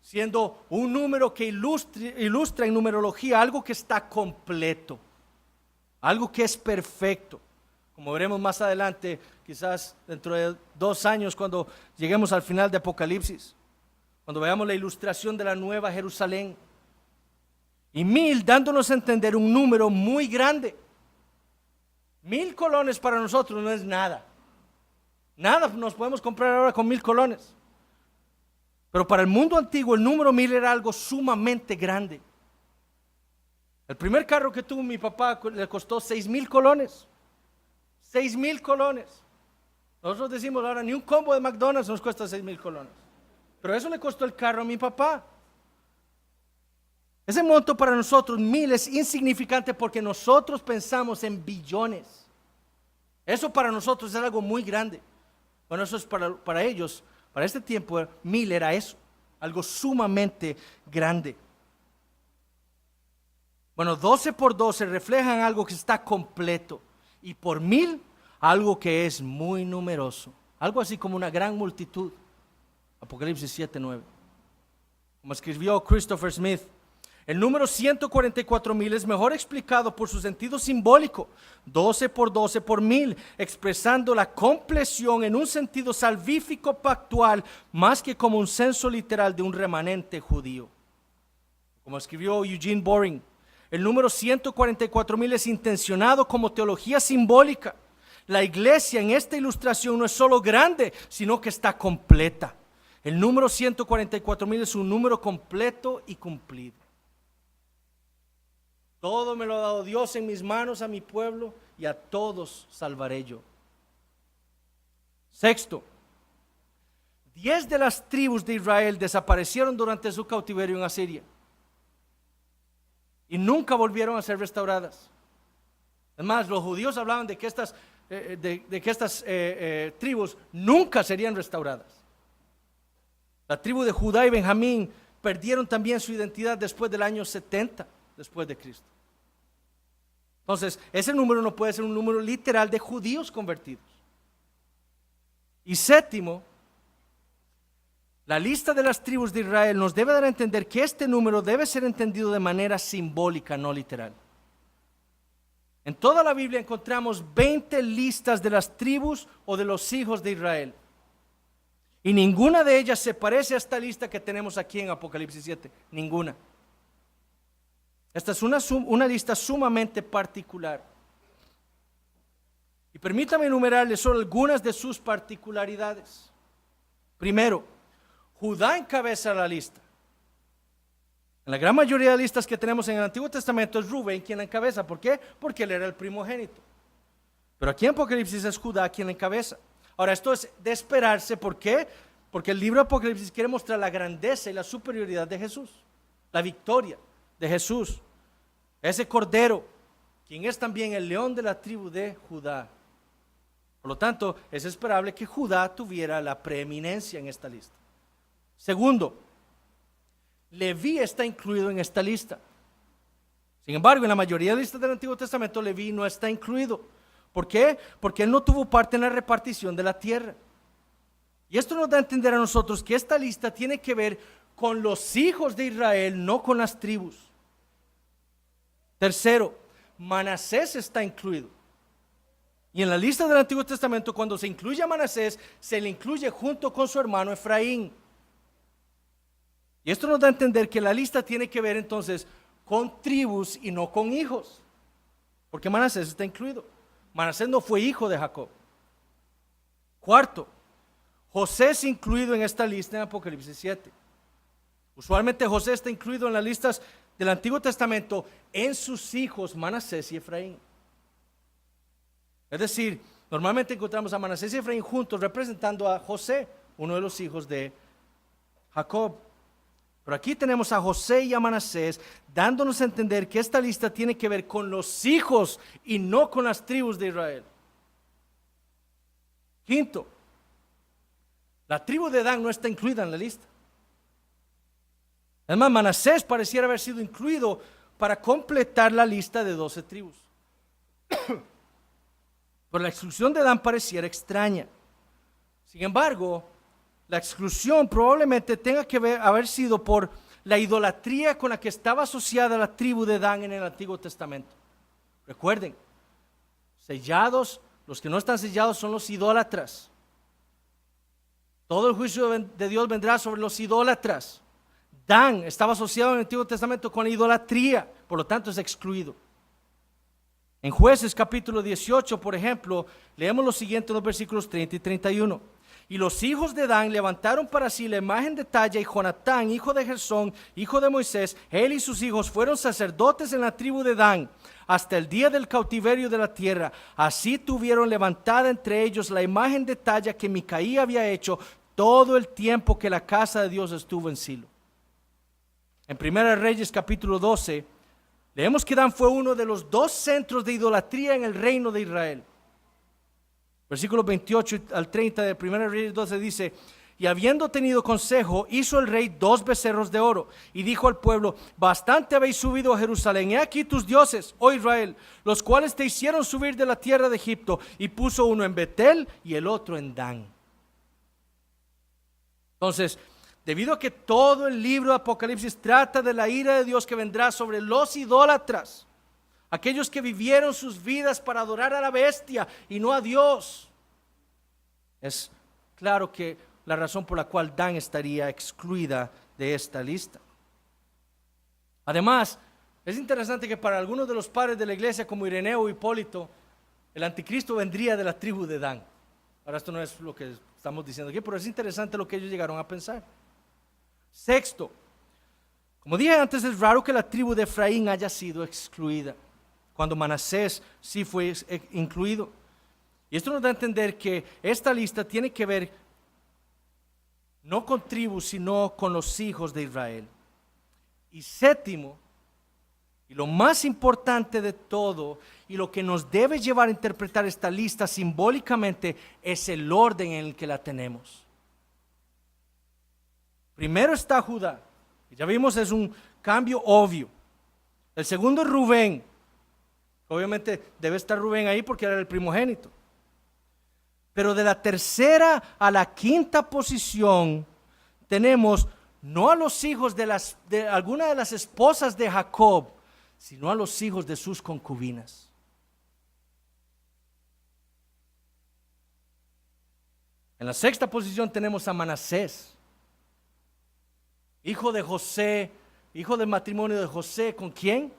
siendo un número que ilustra en numerología algo que está completo, algo que es perfecto. Como veremos más adelante, quizás dentro de 2 años, cuando lleguemos al final de Apocalipsis, cuando veamos la ilustración de la Nueva Jerusalén. Y 1000 dándonos a entender un número muy grande. 1000 colones para nosotros no es nada. Nada nos podemos comprar ahora con 1000 colones. Pero para el mundo antiguo el número 1000 era algo sumamente grande. El primer carro que tuvo mi papá le costó 6,000 colones. 6,000 colones. Nosotros decimos ahora, ni un combo de McDonald's nos cuesta 6,000 colones. Pero eso le costó el carro a mi papá. Ese monto para nosotros, 1000, es insignificante porque nosotros pensamos en billones. Eso para nosotros es algo muy grande. Bueno, eso es para ellos. Para este tiempo 1000 era eso, algo sumamente grande. Bueno, 12 por 12 reflejan algo que está completo, y por 1000 algo que es muy numeroso, algo así como una gran multitud. Apocalipsis 7:9. Como escribió Christopher Smith, el número 144,000 es mejor explicado por su sentido simbólico, 12 por 12 por 1000, expresando la compleción en un sentido salvífico pactual, más que como un censo literal de un remanente judío. Como escribió Eugene Boring, el número 144,000 es intencionado como teología simbólica. La iglesia en esta ilustración no es solo grande, sino que está completa. El número 144,000 es un número completo y cumplido. Todo me lo ha dado Dios en mis manos a mi pueblo, y a todos salvaré yo. Sexto, 10 de las tribus de Israel desaparecieron durante su cautiverio en Asiria y nunca volvieron a ser restauradas. Además, los judíos hablaban de que estas tribus nunca serían restauradas. La tribu de Judá y Benjamín perdieron también su identidad después del año 70 después de Cristo. Entonces, ese número no puede ser un número literal de judíos convertidos. Y séptimo, la lista de las tribus de Israel nos debe dar a entender que este número debe ser entendido de manera simbólica, no literal. En toda la Biblia encontramos 20 listas de las tribus o de los hijos de Israel. Y ninguna de ellas se parece a esta lista que tenemos aquí en Apocalipsis 7. Ninguna. Esta es una lista sumamente particular. Y permítame enumerarles solo algunas de sus particularidades. Primero, Judá encabeza la lista. En la gran mayoría de listas que tenemos en el Antiguo Testamento es Rubén quien la encabeza. ¿Por qué? Porque él era el primogénito. Pero aquí en Apocalipsis es Judá quien la encabeza. Ahora, esto es de esperarse. ¿Por qué? Porque el libro de Apocalipsis quiere mostrar la grandeza y la superioridad de Jesús, la victoria de Jesús, ese cordero, quien es también el león de la tribu de Judá. Por lo tanto, es esperable que Judá tuviera la preeminencia en esta lista. Segundo, Leví está incluido en esta lista. Sin embargo, en la mayoría de listas del Antiguo Testamento, Leví no está incluido. ¿Por qué? Porque él no tuvo parte en la repartición de la tierra. Y esto nos da a entender a nosotros que esta lista tiene que ver con los hijos de Israel, no con las tribus. Tercero, Manasés está incluido. Y en la lista del Antiguo Testamento, cuando se incluye a Manasés, se le incluye junto con su hermano Efraín. Y esto nos da a entender que la lista tiene que ver entonces con tribus y no con hijos. Porque Manasés está incluido. Manasés no fue hijo de Jacob. Cuarto, José es incluido en esta lista en Apocalipsis 7. Usualmente José está incluido en las listas del Antiguo Testamento en sus hijos Manasés y Efraín. Es decir, normalmente encontramos a Manasés y Efraín juntos representando a José, uno de los hijos de Jacob. Pero aquí tenemos a José y a Manasés dándonos a entender que esta lista tiene que ver con los hijos y no con las tribus de Israel. Quinto, la tribu de Dan no está incluida en la lista. Además, Manasés pareciera haber sido incluido para completar la lista de 12 tribus. Pero la exclusión de Dan pareciera extraña. Sin embargo, la exclusión probablemente tenga que haber sido por la idolatría con la que estaba asociada la tribu de Dan en el Antiguo Testamento. Recuerden, sellados, los que no están sellados son los idólatras. Todo el juicio de Dios vendrá sobre los idólatras. Dan estaba asociado en el Antiguo Testamento con la idolatría, por lo tanto es excluido. En Jueces capítulo 18, por ejemplo, leemos lo siguiente en los versículos 30 y 31. Y los hijos de Dan levantaron para sí la imagen de talla, y Jonatán, hijo de Gersón, hijo de Moisés, él y sus hijos fueron sacerdotes en la tribu de Dan hasta el día del cautiverio de la tierra. Así tuvieron levantada entre ellos la imagen de talla que Micaía había hecho todo el tiempo que la casa de Dios estuvo en Silo. En 1 Reyes capítulo 12, leemos que Dan fue uno de los 2 centros de idolatría en el reino de Israel. Versículos 28 al 30 de 1 Reyes 12 dice: y habiendo tenido consejo, hizo el rey 2 becerros de oro, y dijo al pueblo: bastante habéis subido a Jerusalén, he aquí tus dioses, oh Israel, los cuales te hicieron subir de la tierra de Egipto. Y puso uno en Betel y el otro en Dan. Entonces, debido a que todo el libro de Apocalipsis trata de la ira de Dios que vendrá sobre los idólatras, aquellos que vivieron sus vidas para adorar a la bestia y no a Dios, es claro que la razón por la cual Dan estaría excluida de esta lista. Además, es interesante que para algunos de los padres de la iglesia, como Ireneo o Hipólito, el anticristo vendría de la tribu de Dan. Ahora, esto no es lo que estamos diciendo aquí, pero es interesante lo que ellos llegaron a pensar. Sexto, como dije antes, es raro que la tribu de Efraín haya sido excluida, cuando Manasés sí fue incluido. Y esto nos da a entender que esta lista tiene que ver no con tribus, sino con los hijos de Israel. Y séptimo, y lo más importante de todo, y lo que nos debe llevar a interpretar esta lista simbólicamente, es el orden en el que la tenemos. Primero está Judá, y ya vimos, es un cambio obvio. El segundo es Rubén. Obviamente debe estar Rubén ahí porque era el primogénito. Pero de la tercera a la quinta posición tenemos no a los hijos de alguna de las esposas de Jacob, sino a los hijos de sus concubinas. En la sexta posición tenemos a Manasés, hijo de José, hijo del matrimonio de José. ¿Con quién?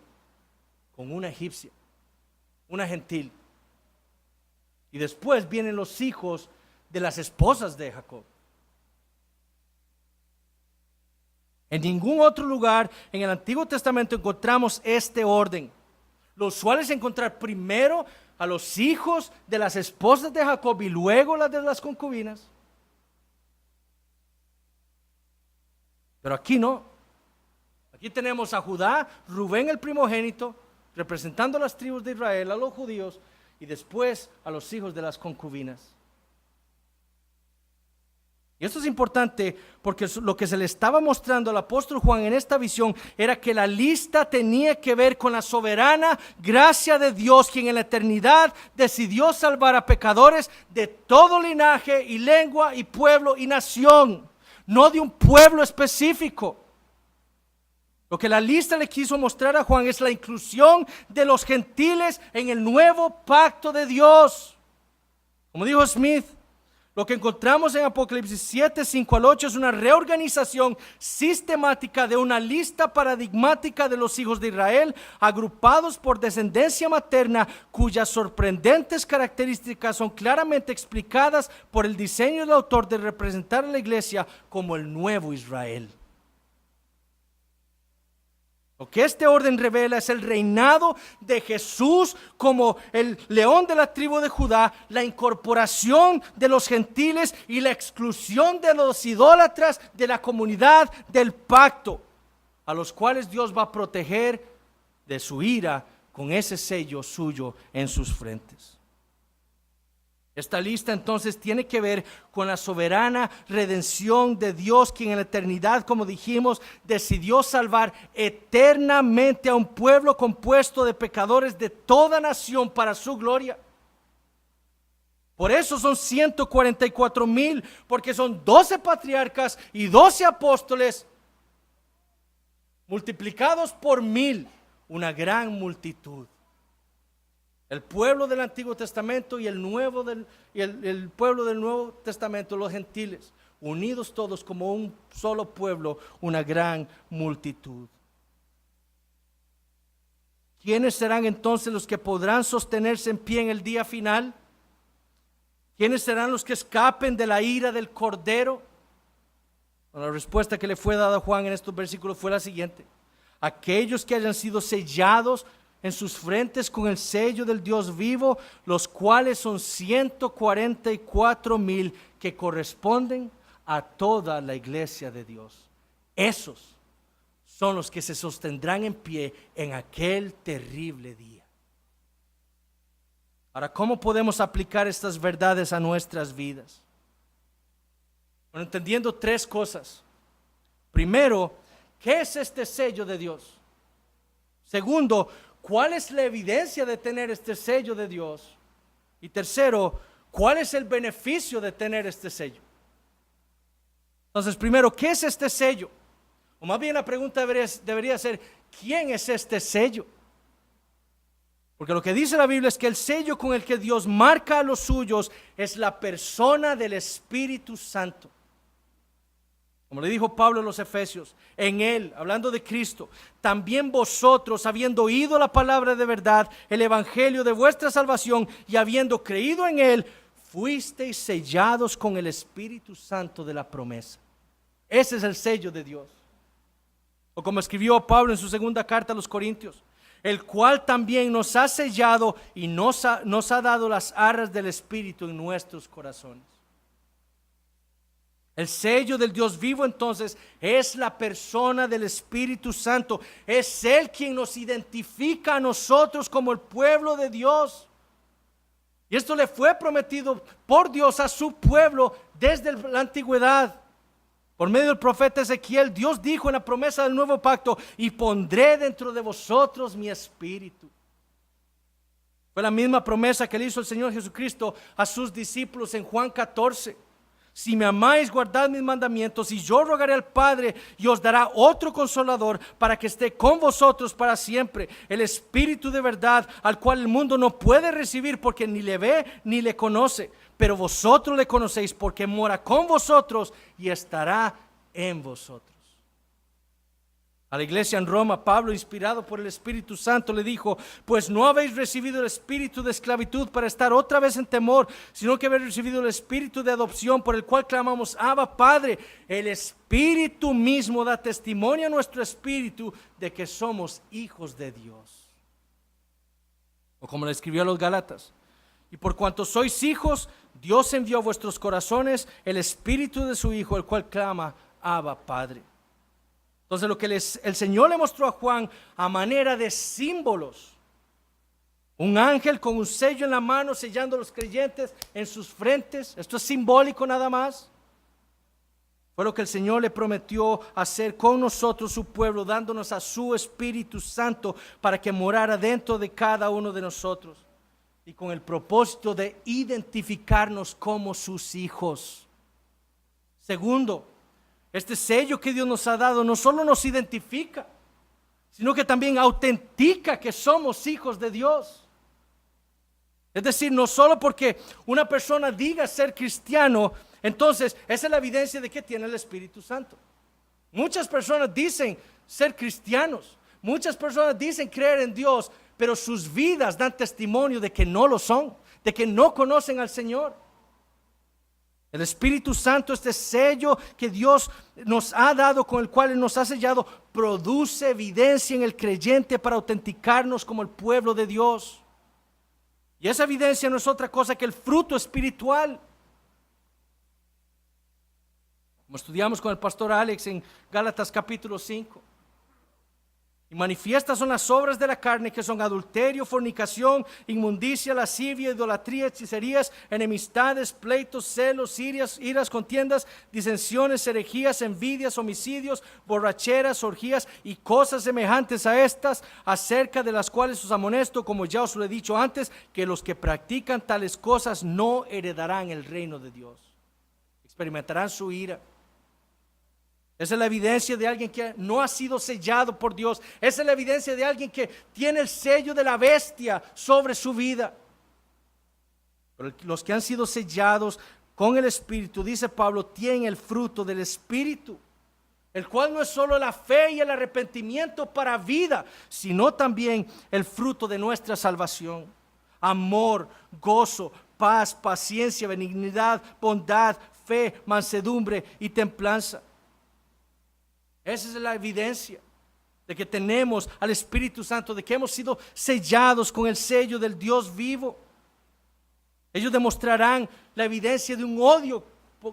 Con una egipcia, una gentil. Y después vienen los hijos de las esposas de Jacob. En ningún otro lugar en el Antiguo Testamento encontramos este orden. Lo usual es encontrar primero a los hijos de las esposas de Jacob y luego las de las concubinas. Pero aquí no. Aquí tenemos a Judá, Rubén el primogénito, representando a las tribus de Israel, a los judíos, y después a los hijos de las concubinas. Y esto es importante porque lo que se le estaba mostrando al apóstol Juan en esta visión era que la lista tenía que ver con la soberana gracia de Dios, quien en la eternidad decidió salvar a pecadores de todo linaje y lengua y pueblo y nación, no de un pueblo específico. Lo que la lista le quiso mostrar a Juan es la inclusión de los gentiles en el nuevo pacto de Dios. Como dijo Smith, lo que encontramos en Apocalipsis 7, 5 al 8 es una reorganización sistemática de una lista paradigmática de los hijos de Israel, agrupados por descendencia materna, cuyas sorprendentes características son claramente explicadas por el diseño del autor de representar a la iglesia como el nuevo Israel. Lo que este orden revela es el reinado de Jesús como el león de la tribu de Judá, la incorporación de los gentiles y la exclusión de los idólatras de la comunidad del pacto, a los cuales Dios va a proteger de su ira con ese sello suyo en sus frentes. Esta lista entonces tiene que ver con la soberana redención de Dios, quien en la eternidad, como dijimos, decidió salvar eternamente a un pueblo compuesto de pecadores de toda nación para su gloria. Por eso son 144,000, porque son 12 patriarcas y 12 apóstoles multiplicados por 1,000, una gran multitud. El pueblo del Antiguo Testamento y el pueblo del Nuevo Testamento, los gentiles, unidos todos como un solo pueblo, una gran multitud. ¿Quiénes serán entonces los que podrán sostenerse en pie en el día final? ¿Quiénes serán los que escapen de la ira del Cordero? La respuesta que le fue dada a Juan en estos versículos fue la siguiente: aquellos que hayan sido sellados en sus frentes con el sello del Dios vivo, los cuales son 144,000 que corresponden a toda la iglesia de Dios. Esos son los que se sostendrán en pie en aquel terrible día. Ahora, ¿cómo podemos aplicar estas verdades a nuestras vidas? Bueno, entendiendo tres cosas. Primero, ¿qué es este sello de Dios? Segundo, ¿cuál es la evidencia de tener este sello de Dios? Y tercero, ¿cuál es el beneficio de tener este sello? Entonces, primero, ¿qué es este sello? O más bien la pregunta debería ser, ¿quién es este sello? Porque lo que dice la Biblia es que el sello con el que Dios marca a los suyos es la persona del Espíritu Santo. Como le dijo Pablo a los Efesios, en Él, hablando de Cristo, también vosotros, habiendo oído la palabra de verdad, el evangelio de vuestra salvación, y habiendo creído en Él, fuisteis sellados con el Espíritu Santo de la promesa. Ese es el sello de Dios. O como escribió Pablo en su segunda carta a los Corintios, el cual también nos ha sellado y nos ha dado las arras del Espíritu en nuestros corazones. El sello del Dios vivo entonces es la persona del Espíritu Santo. Es Él quien nos identifica a nosotros como el pueblo de Dios. Y esto le fue prometido por Dios a su pueblo desde la antigüedad. Por medio del profeta Ezequiel, Dios dijo en la promesa del nuevo pacto: y pondré dentro de vosotros mi espíritu. Fue la misma promesa que le hizo el Señor Jesucristo a sus discípulos en Juan 14. Si me amáis, guardad mis mandamientos, y yo rogaré al Padre y os dará otro consolador para que esté con vosotros para siempre, el Espíritu de verdad, al cual el mundo no puede recibir porque ni le ve ni le conoce, pero vosotros le conocéis porque mora con vosotros y estará en vosotros. A la iglesia en Roma, Pablo, inspirado por el Espíritu Santo, le dijo: pues no habéis recibido el espíritu de esclavitud para estar otra vez en temor, sino que habéis recibido el espíritu de adopción, por el cual clamamos: Abba, Padre. El Espíritu mismo da testimonio a nuestro espíritu de que somos hijos de Dios. O como le escribió a los Gálatas: y por cuanto sois hijos, Dios envió a vuestros corazones el espíritu de su Hijo, el cual clama: Abba, Padre. Entonces lo que el Señor le mostró a Juan a manera de símbolos, un ángel con un sello en la mano sellando a los creyentes en sus frentes, esto es simbólico nada más, fue lo que el Señor le prometió hacer con nosotros, su pueblo, dándonos a su Espíritu Santo para que morara dentro de cada uno de nosotros, y con el propósito de identificarnos como sus hijos. Segundo, este sello que Dios nos ha dado no solo nos identifica, sino que también autentica que somos hijos de Dios. Es decir, no solo porque una persona diga ser cristiano, entonces esa es la evidencia de que tiene el Espíritu Santo. Muchas personas dicen ser cristianos, muchas personas dicen creer en Dios, pero sus vidas dan testimonio de que no lo son, de que no conocen al Señor. El Espíritu Santo, este sello que Dios nos ha dado, con el cual Él nos ha sellado, produce evidencia en el creyente para autenticarnos como el pueblo de Dios. Y esa evidencia no es otra cosa que el fruto espiritual. Como estudiamos con el pastor Alex en Gálatas capítulo 5. Y manifiestas son las obras de la carne, que son adulterio, fornicación, inmundicia, lascivia, idolatría, hechicerías, enemistades, pleitos, celos, iras, contiendas, disensiones, herejías, envidias, homicidios, borracheras, orgías y cosas semejantes a estas, acerca de las cuales os amonesto, como ya os lo he dicho antes, que los que practican tales cosas no heredarán el reino de Dios. Experimentarán su ira. Esa es la evidencia de alguien que no ha sido sellado por Dios. Esa es la evidencia de alguien que tiene el sello de la bestia sobre su vida. Pero los que han sido sellados con el Espíritu, dice Pablo, tienen el fruto del Espíritu, el cual no es solo la fe y el arrepentimiento para vida, sino también el fruto de nuestra salvación: amor, gozo, paz, paciencia, benignidad, bondad, fe, mansedumbre y templanza. Esa es la evidencia de que tenemos al Espíritu Santo, de que hemos sido sellados con el sello del Dios vivo. Ellos demostrarán la evidencia de un odio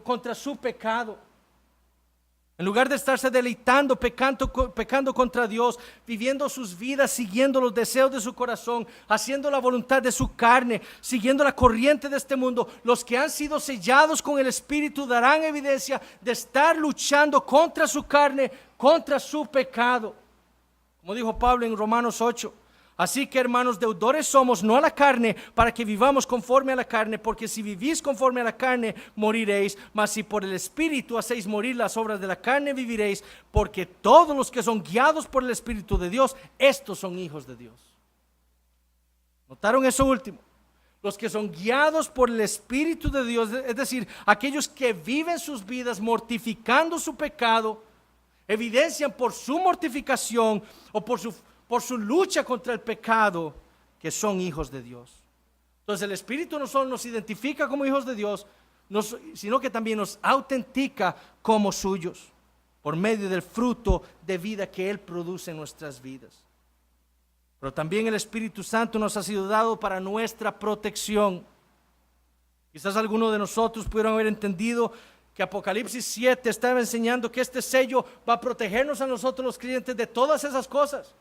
contra su pecado. En lugar de estarse deleitando, pecando contra Dios, viviendo sus vidas, siguiendo los deseos de su corazón, haciendo la voluntad de su carne, siguiendo la corriente de este mundo, los que han sido sellados con el Espíritu darán evidencia de estar luchando contra su carne, contra su pecado. Como dijo Pablo en Romanos 8. Así que, hermanos, deudores somos, no a la carne, para que vivamos conforme a la carne, porque si vivís conforme a la carne, moriréis, mas si por el Espíritu hacéis morir las obras de la carne, viviréis, porque todos los que son guiados por el Espíritu de Dios, estos son hijos de Dios. ¿Notaron eso último? Los que son guiados por el Espíritu de Dios, es decir, aquellos que viven sus vidas mortificando su pecado, evidencian por su mortificación o por su lucha contra el pecado, que son hijos de Dios. Entonces el Espíritu no solo nos identifica como hijos de Dios, sino que también nos autentica como suyos, por medio del fruto de vida que Él produce en nuestras vidas. Pero también el Espíritu Santo nos ha sido dado para nuestra protección. Quizás algunos de nosotros pudieron haber entendido que Apocalipsis 7 estaba enseñando que este sello va a protegernos a nosotros los creyentes de todas esas cosas,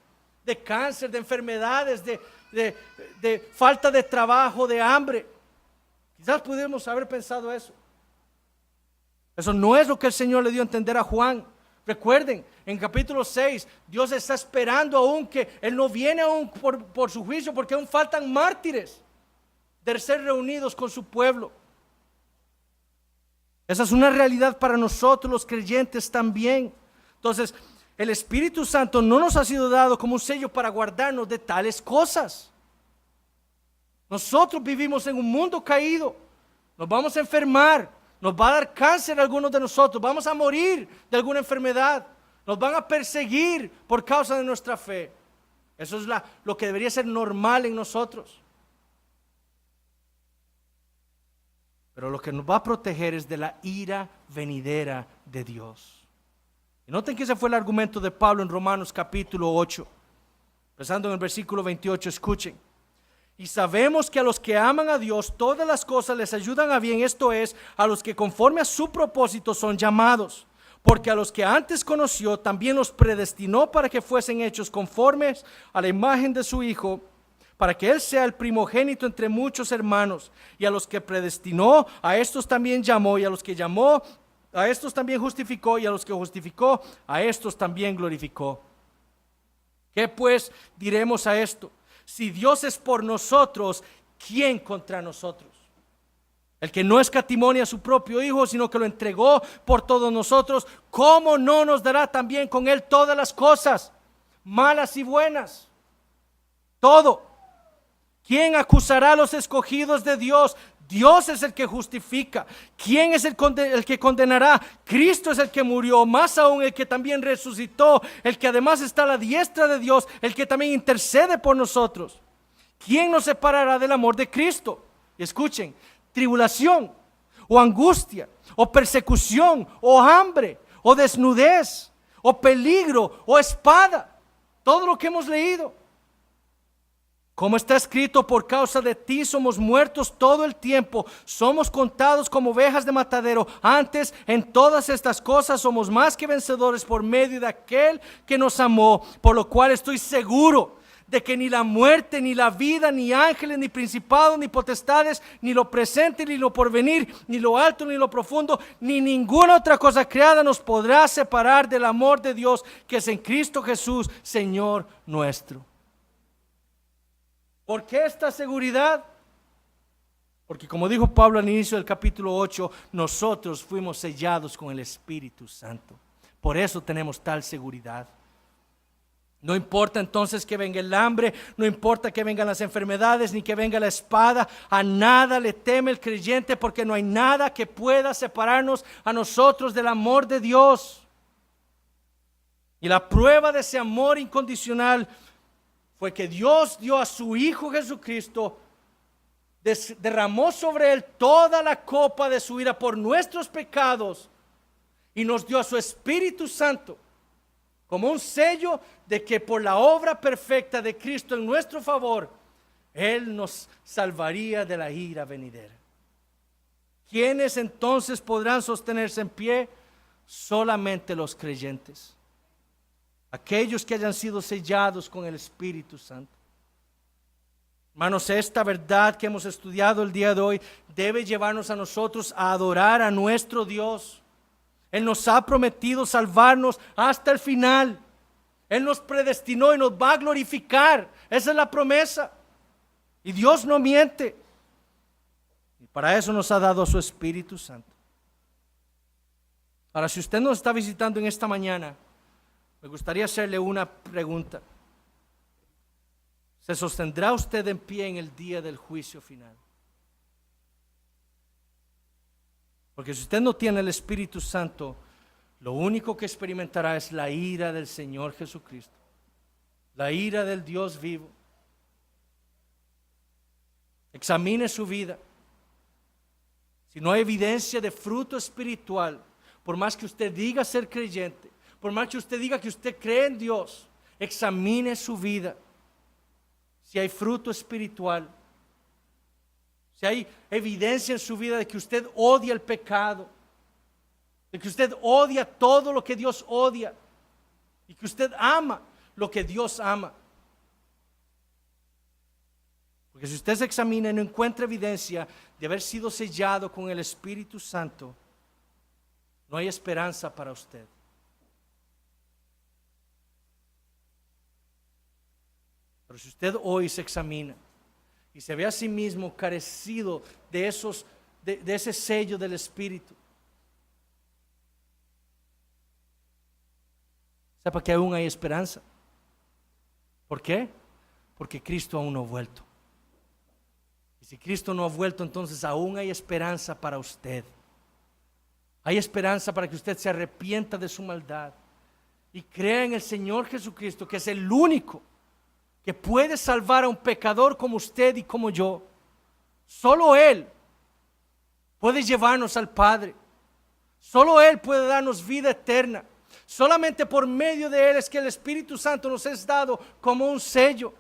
de cáncer, de enfermedades, de falta de trabajo, de hambre. Quizás pudiéramos haber pensado eso. Eso no es lo que el Señor le dio a entender a Juan. Recuerden, en capítulo 6, Dios está esperando aún que Él no viene aún por su juicio, porque aún faltan mártires de ser reunidos con su pueblo. Esa es una realidad para nosotros los creyentes también. Entonces, el Espíritu Santo no nos ha sido dado como un sello para guardarnos de tales cosas. Nosotros vivimos en un mundo caído. Nos vamos a enfermar. Nos va a dar cáncer a algunos de nosotros. Vamos a morir de alguna enfermedad. Nos van a perseguir por causa de nuestra fe. Eso es lo que debería ser normal en nosotros. Pero lo que nos va a proteger es de la ira venidera de Dios. Y noten que ese fue el argumento de Pablo en Romanos capítulo 8. Empezando en el versículo 28, escuchen. Y sabemos que a los que aman a Dios, todas las cosas les ayudan a bien, esto es, a los que conforme a su propósito son llamados. Porque a los que antes conoció, también los predestinó para que fuesen hechos conformes a la imagen de su Hijo, para que Él sea el primogénito entre muchos hermanos. Y a los que predestinó, a estos también llamó, y a los que llamó, a estos también justificó, y a los que justificó, a estos también glorificó. ¿Qué pues diremos a esto? Si Dios es por nosotros, ¿quién contra nosotros? El que no escatimó a su propio Hijo, sino que lo entregó por todos nosotros, ¿cómo no nos dará también con Él todas las cosas, malas y buenas? Todo. ¿Quién acusará a los escogidos de Dios? Dios es el que justifica. ¿Quién es el que condenará? Cristo es el que murió, más aún el que también resucitó, el que además está a la diestra de Dios, el que también intercede por nosotros. ¿Quién nos separará del amor de Cristo? Y escuchen, tribulación, o angustia, o persecución, o hambre, o desnudez, o peligro, o espada. Todo lo que hemos leído. Como está escrito, por causa de ti somos muertos todo el tiempo, somos contados como ovejas de matadero. Antes, en todas estas cosas somos más que vencedores por medio de aquel que nos amó, por lo cual estoy seguro de que ni la muerte, ni la vida, ni ángeles, ni principados, ni potestades, ni lo presente, ni lo porvenir, ni lo alto, ni lo profundo, ni ninguna otra cosa creada nos podrá separar del amor de Dios que es en Cristo Jesús, Señor nuestro. ¿Por qué esta seguridad? Porque como dijo Pablo al inicio del capítulo 8, nosotros fuimos sellados con el Espíritu Santo. Por eso tenemos tal seguridad. No importa entonces que venga el hambre, no importa que vengan las enfermedades, ni que venga la espada. A nada le teme el creyente, porque no hay nada que pueda separarnos a nosotros del amor de Dios. Y la prueba de ese amor incondicional fue que Dios dio a su Hijo Jesucristo, derramó sobre Él toda la copa de su ira por nuestros pecados y nos dio a su Espíritu Santo como un sello de que por la obra perfecta de Cristo en nuestro favor, Él nos salvaría de la ira venidera. ¿Quiénes entonces podrán sostenerse en pie? Solamente los creyentes. Aquellos que hayan sido sellados con el Espíritu Santo. Hermanos, esta verdad que hemos estudiado el día de hoy debe llevarnos a nosotros a adorar a nuestro Dios. Él nos ha prometido salvarnos hasta el final. Él nos predestinó y nos va a glorificar. Esa es la promesa. Y Dios no miente. Y para eso nos ha dado a su Espíritu Santo. Ahora, si usted nos está visitando en esta mañana, me gustaría hacerle una pregunta. ¿Se sostendrá usted en pie en el día del juicio final? Porque si usted no tiene el Espíritu Santo, lo único que experimentará es la ira del Señor Jesucristo, la ira del Dios vivo. Examine su vida. Si no hay evidencia de fruto espiritual, por más que usted diga ser creyente, por más que usted diga que usted cree en Dios, examine su vida. Si hay fruto espiritual, si hay evidencia en su vida de que usted odia el pecado, de que usted odia todo lo que Dios odia y que usted ama lo que Dios ama. Porque si usted se examina y no encuentra evidencia de haber sido sellado con el Espíritu Santo, no hay esperanza para usted. Pero si usted hoy se examina y se ve a sí mismo carecido de ese sello del Espíritu, sepa que aún hay esperanza. ¿Por qué? Porque Cristo aún no ha vuelto. Y si Cristo no ha vuelto, entonces aún hay esperanza para usted. Hay esperanza para que usted se arrepienta de su maldad y crea en el Señor Jesucristo, que es el único que puede salvar a un pecador como usted y como yo. Solo Él puede llevarnos al Padre. Solo Él puede darnos vida eterna. Solamente por medio de Él es que el Espíritu Santo nos es dado como un sello.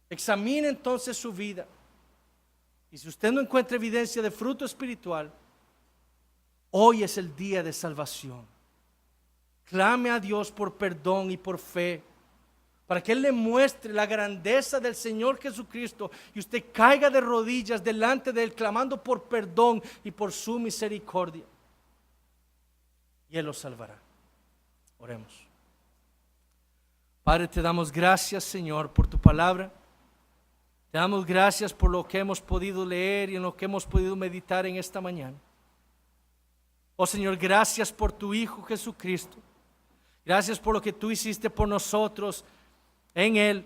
Examine entonces su vida. Y si usted no encuentra evidencia de fruto espiritual, hoy es el día de salvación. Clame a Dios por perdón y por fe, para que Él le muestre la grandeza del Señor Jesucristo y usted caiga de rodillas delante de Él, clamando por perdón y por su misericordia. Y Él lo salvará. Oremos. Padre, te damos gracias, Señor, por tu palabra. Te damos gracias por lo que hemos podido leer y en lo que hemos podido meditar en esta mañana. Oh Señor, gracias por tu Hijo Jesucristo. Gracias por lo que tú hiciste por nosotros en Él,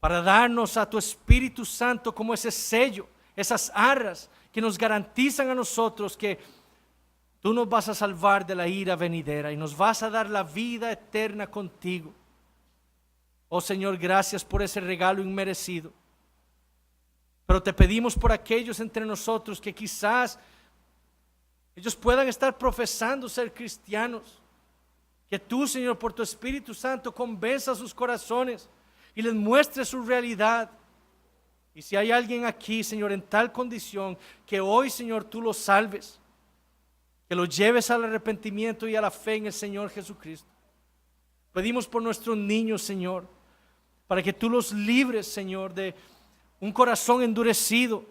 para darnos a tu Espíritu Santo como ese sello, esas arras que nos garantizan a nosotros que tú nos vas a salvar de la ira venidera y nos vas a dar la vida eterna contigo. Oh Señor, gracias por ese regalo inmerecido. Pero te pedimos por aquellos entre nosotros que quizás ellos puedan estar profesando ser cristianos. Que tú, Señor, por tu Espíritu Santo convenza sus corazones y les muestre su realidad. Y si hay alguien aquí, Señor, en tal condición, que hoy, Señor, tú lo salves. Que lo lleves al arrepentimiento y a la fe en el Señor Jesucristo. Pedimos por nuestros niños, Señor, para que tú los libres, Señor, de un corazón endurecido.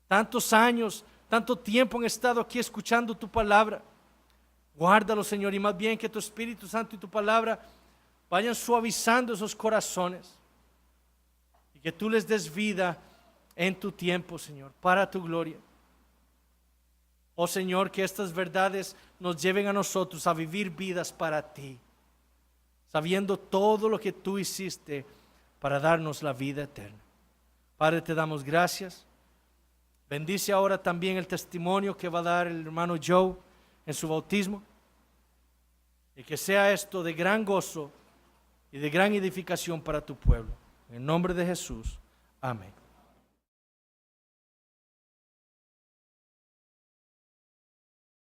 Tantos años, tanto tiempo han estado aquí escuchando tu palabra. Guárdalo, Señor, y más bien que tu Espíritu Santo y tu palabra vayan suavizando esos corazones. Y que tú les des vida en tu tiempo, Señor, para tu gloria. Oh Señor, que estas verdades nos lleven a nosotros a vivir vidas para ti, sabiendo todo lo que tú hiciste para darnos la vida eterna. Padre, te damos gracias. Bendice ahora también el testimonio que va a dar el hermano Joe en su bautismo, y que sea esto de gran gozo y de gran edificación para tu pueblo. En el nombre de Jesús, amén.